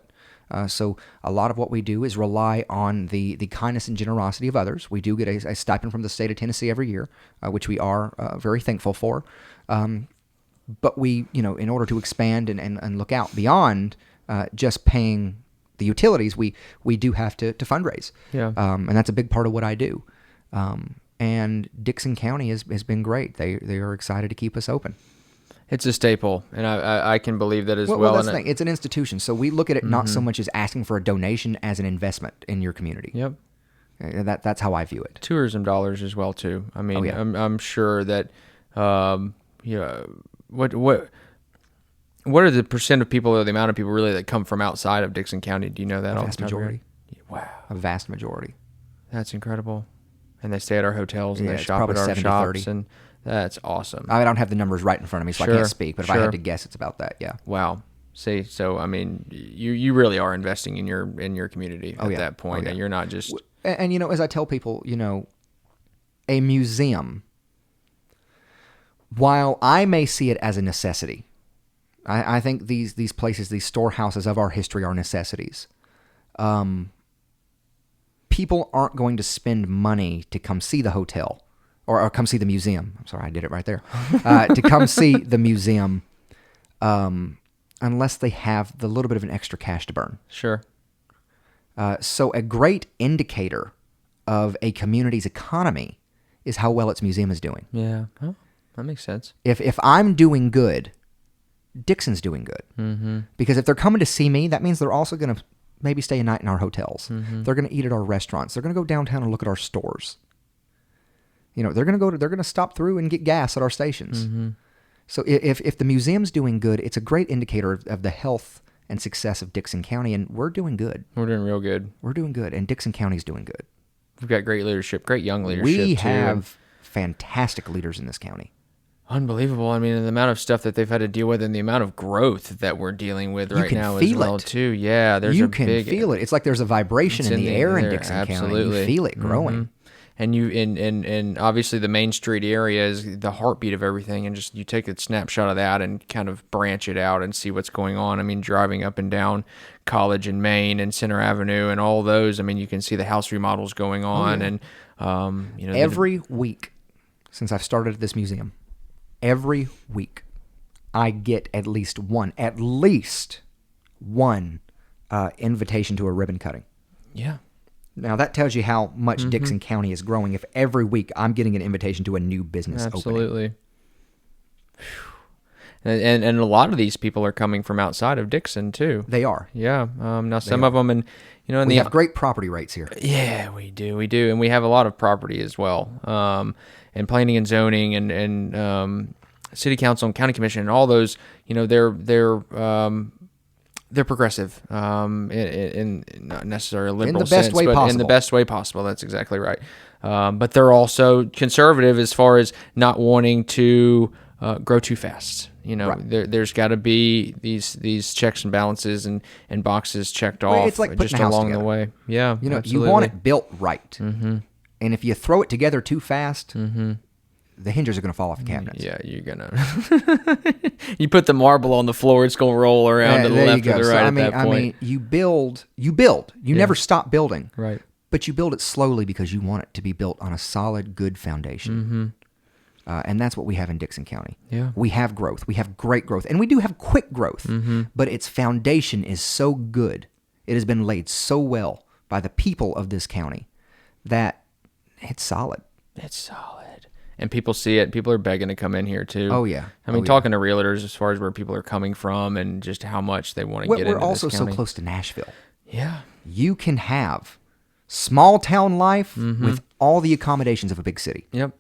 So a lot of what we do is rely on the kindness and generosity of others. We do get a stipend from the state of Tennessee every year, which we are very thankful for. But we, in order to expand and look out beyond just paying the utilities, we do have to fundraise. Yeah. And that's a big part of what I do. And Dickson County has been great. They are excited to keep us open. It's a staple, and I can believe that as well. Well, that's the thing. It's an institution, so we look at it not so much as asking for a donation as an investment in your community. Yep. That's how I view it. Tourism dollars as well too. I mean, I'm sure that what are the percent of people or the amount of people really that come from outside of Dickson County? Do you know that? A vast majority. Wow. A vast majority. That's incredible. And they stay at our hotels and they shop probably at our 70-30. shops, and that's awesome. I don't have the numbers right in front of me, so I can't speak. But if I had to guess, it's about that. Yeah. Wow. See, so I mean, you really are investing in your community at that point, and you're not just. And as I tell people, a museum, while I may see it as a necessity, I think these places, these storehouses of our history, are necessities. People aren't going to spend money to come see the hotel or come see the museum. I'm sorry, I did it right there. To come see the museum unless they have the little bit of an extra cash to burn. Sure. So a great indicator of a community's economy is how well its museum is doing. Yeah. Oh, that makes sense. If I'm doing good, Dickson's doing good. Mm-hmm. Because if they're coming to see me, that means they're also going to maybe stay a night in our hotels. Mm-hmm. They're going to eat at our restaurants. They're going to go downtown and look at our stores. They're going to stop through and get gas at our stations. Mm-hmm. So if the museum's doing good, it's a great indicator of the health and success of Dickson County, and we're doing good. We're doing real good. We're doing good, and Dickson County's doing good. We've got great leadership, great young leadership. We too. have fantastic leaders in this county. Unbelievable. I mean, the amount of stuff that they've had to deal with and the amount of growth that we're dealing with right now as well, too. Yeah, there's you a can big... feel it. It's like there's a vibration in the air in Dickson County. You feel it growing. And and obviously the Main Street area is the heartbeat of everything, and just you take a snapshot of that and kind of branch it out and see what's going on. I mean, driving up and down College and Main and Center Avenue and all those, I mean, you can see the house remodels going on. And every week since I've started at this museum, every week I get at least one invitation to a ribbon cutting. Yeah. Now, that tells you how much Dickson County is growing if every week I'm getting an invitation to a new business opening. Absolutely. And a lot of these people are coming from outside of Dickson, too. They are. Yeah. Now, some of them, and we have great property rates here. Yeah, we do. And we have a lot of property as well. And planning and zoning and city council and county commission and all those, they're progressive, in not necessarily a liberal sense, but in the best way possible. That's exactly right. But they're also conservative as far as not wanting to grow too fast. There's got to be these checks and balances and boxes checked off it's like just along the way. Yeah, absolutely. You want it built right. And if you throw it together too fast, the hinges are going to fall off the cabinets. Yeah, you're going to... You put the marble on the floor, it's going to roll around to the left or the right at that point. I mean, you build. You never stop building. Right. But you build it slowly because you want it to be built on a solid, good foundation. And that's what we have in Dickson County. Yeah. We have growth. We have great growth. And we do have quick growth. But its foundation is so good. It has been laid so well by the people of this county that it's solid. It's solid. And people see it. People are begging to come in here, too. Oh, yeah. I mean, talking to realtors as far as where people are coming from and just how much they want to get into this county. We're also so close to Nashville. Yeah. You can have small town life with all the accommodations of a big city. Yep.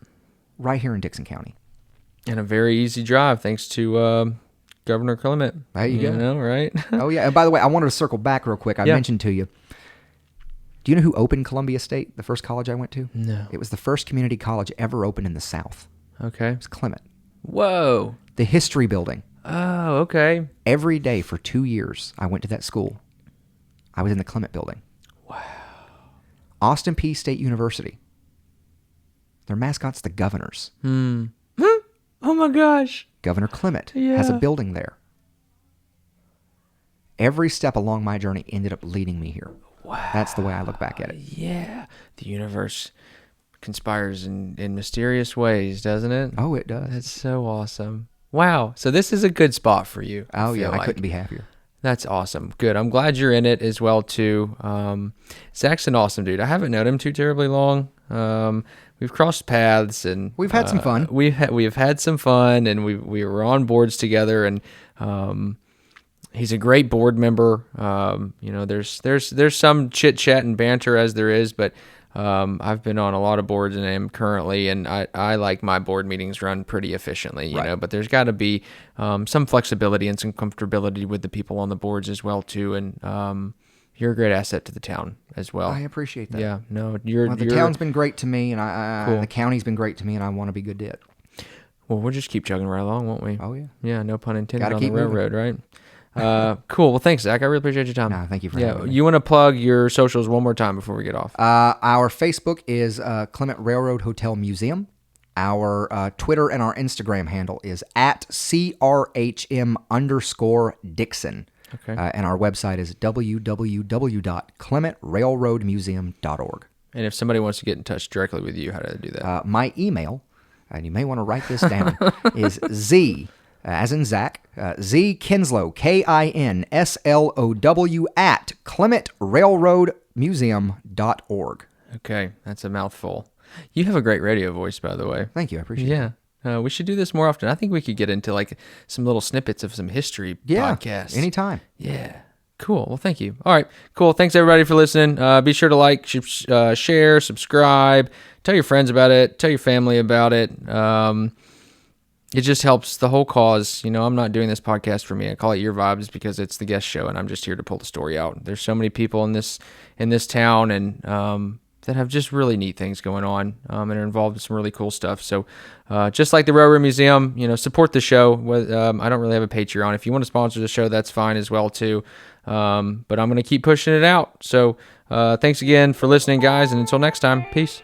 Right here in Dickson County. And a very easy drive thanks to Governor Clement. There you go. Right? Oh, yeah. And by the way, I wanted to circle back real quick. I mentioned to you. Do you know who opened Columbia State, the first college I went to? No. It was the first community college ever opened in the South. Okay. It was Clement. Whoa. The history building. Oh, okay. Every day for 2 years, I went to that school. I was in the Clement building. Wow. Austin Peay State University. Their mascot's the Governors. Oh, my gosh. Governor Clement has a building there. Every step along my journey ended up leading me here. Wow. That's the way I look back at it. Yeah. The universe conspires in mysterious ways, doesn't it? Oh, it does. That's so awesome. Wow. So this is a good spot for you. Oh, yeah. I couldn't be happier. That's awesome. Good. I'm glad you're in it as well, too. Zach's an awesome dude. I haven't known him too terribly long. We've crossed paths and we've had some fun. We've had some fun, and we were on boards together, and he's a great board member. There's some chit chat and banter as there is, but I've been on a lot of boards and am currently, and I like my board meetings run pretty efficiently, you know, but there's got to be some flexibility and some comfortability with the people on the boards as well, too. And you're a great asset to the town as well. I appreciate that. Yeah, no, the town's been great to me, and cool. The county's been great to me, and I want to be good to it. Well, we'll just keep chugging right along, won't we? Oh, yeah. Yeah, no pun intended Gotta on the keep railroad, right? Cool. Well, thanks, Zach. I really appreciate your time. No, thank you for having me. You want to plug your socials one more time before we get off? Our Facebook is Clement Railroad Hotel Museum. Our Twitter and our Instagram handle is at CRHM_Dickson. Okay. And our website is www.clementrailroadmuseum.org. And if somebody wants to get in touch directly with you, how do they do that? My email, and you may want to write this down, is Z, as in Zach, Z Kinslow, KINSLOW, at clementrailroadmuseum.org. Okay, that's a mouthful. You have a great radio voice, by the way. Thank you. I appreciate it. Yeah. We should do this more often. I think we could get into like some little snippets of some history podcasts. Anytime. Yeah. Cool. Well, thank you. All right. Cool. Thanks everybody for listening. Be sure to like, share, subscribe, tell your friends about it, tell your family about it. It just helps the whole cause. You know, I'm not doing this podcast for me. I call it Your Vibes because it's the guest show, and I'm just here to pull the story out. There's so many people in this town, and that have just really neat things going on and are involved in some really cool stuff. So just like the Railroad Museum, support the show. I don't really have a Patreon. If you want to sponsor the show, that's fine as well too. But I'm going to keep pushing it out. So thanks again for listening, guys, and until next time, peace.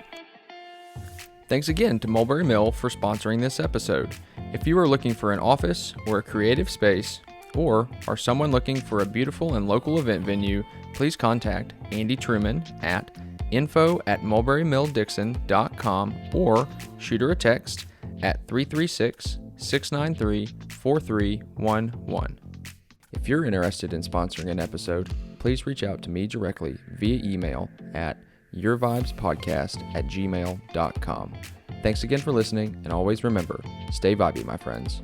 Thanks again to Mulberry Mill for sponsoring this episode. If you are looking for an office or a creative space, or are someone looking for a beautiful and local event venue, please contact Andy Truman at info@mulberrymilldixon.com or shoot her a text at 336-693-4311. If you're interested in sponsoring an episode, please reach out to me directly via email at yourvibespodcast@gmail.com. Thanks again for listening, and always remember, stay vibey, my friends.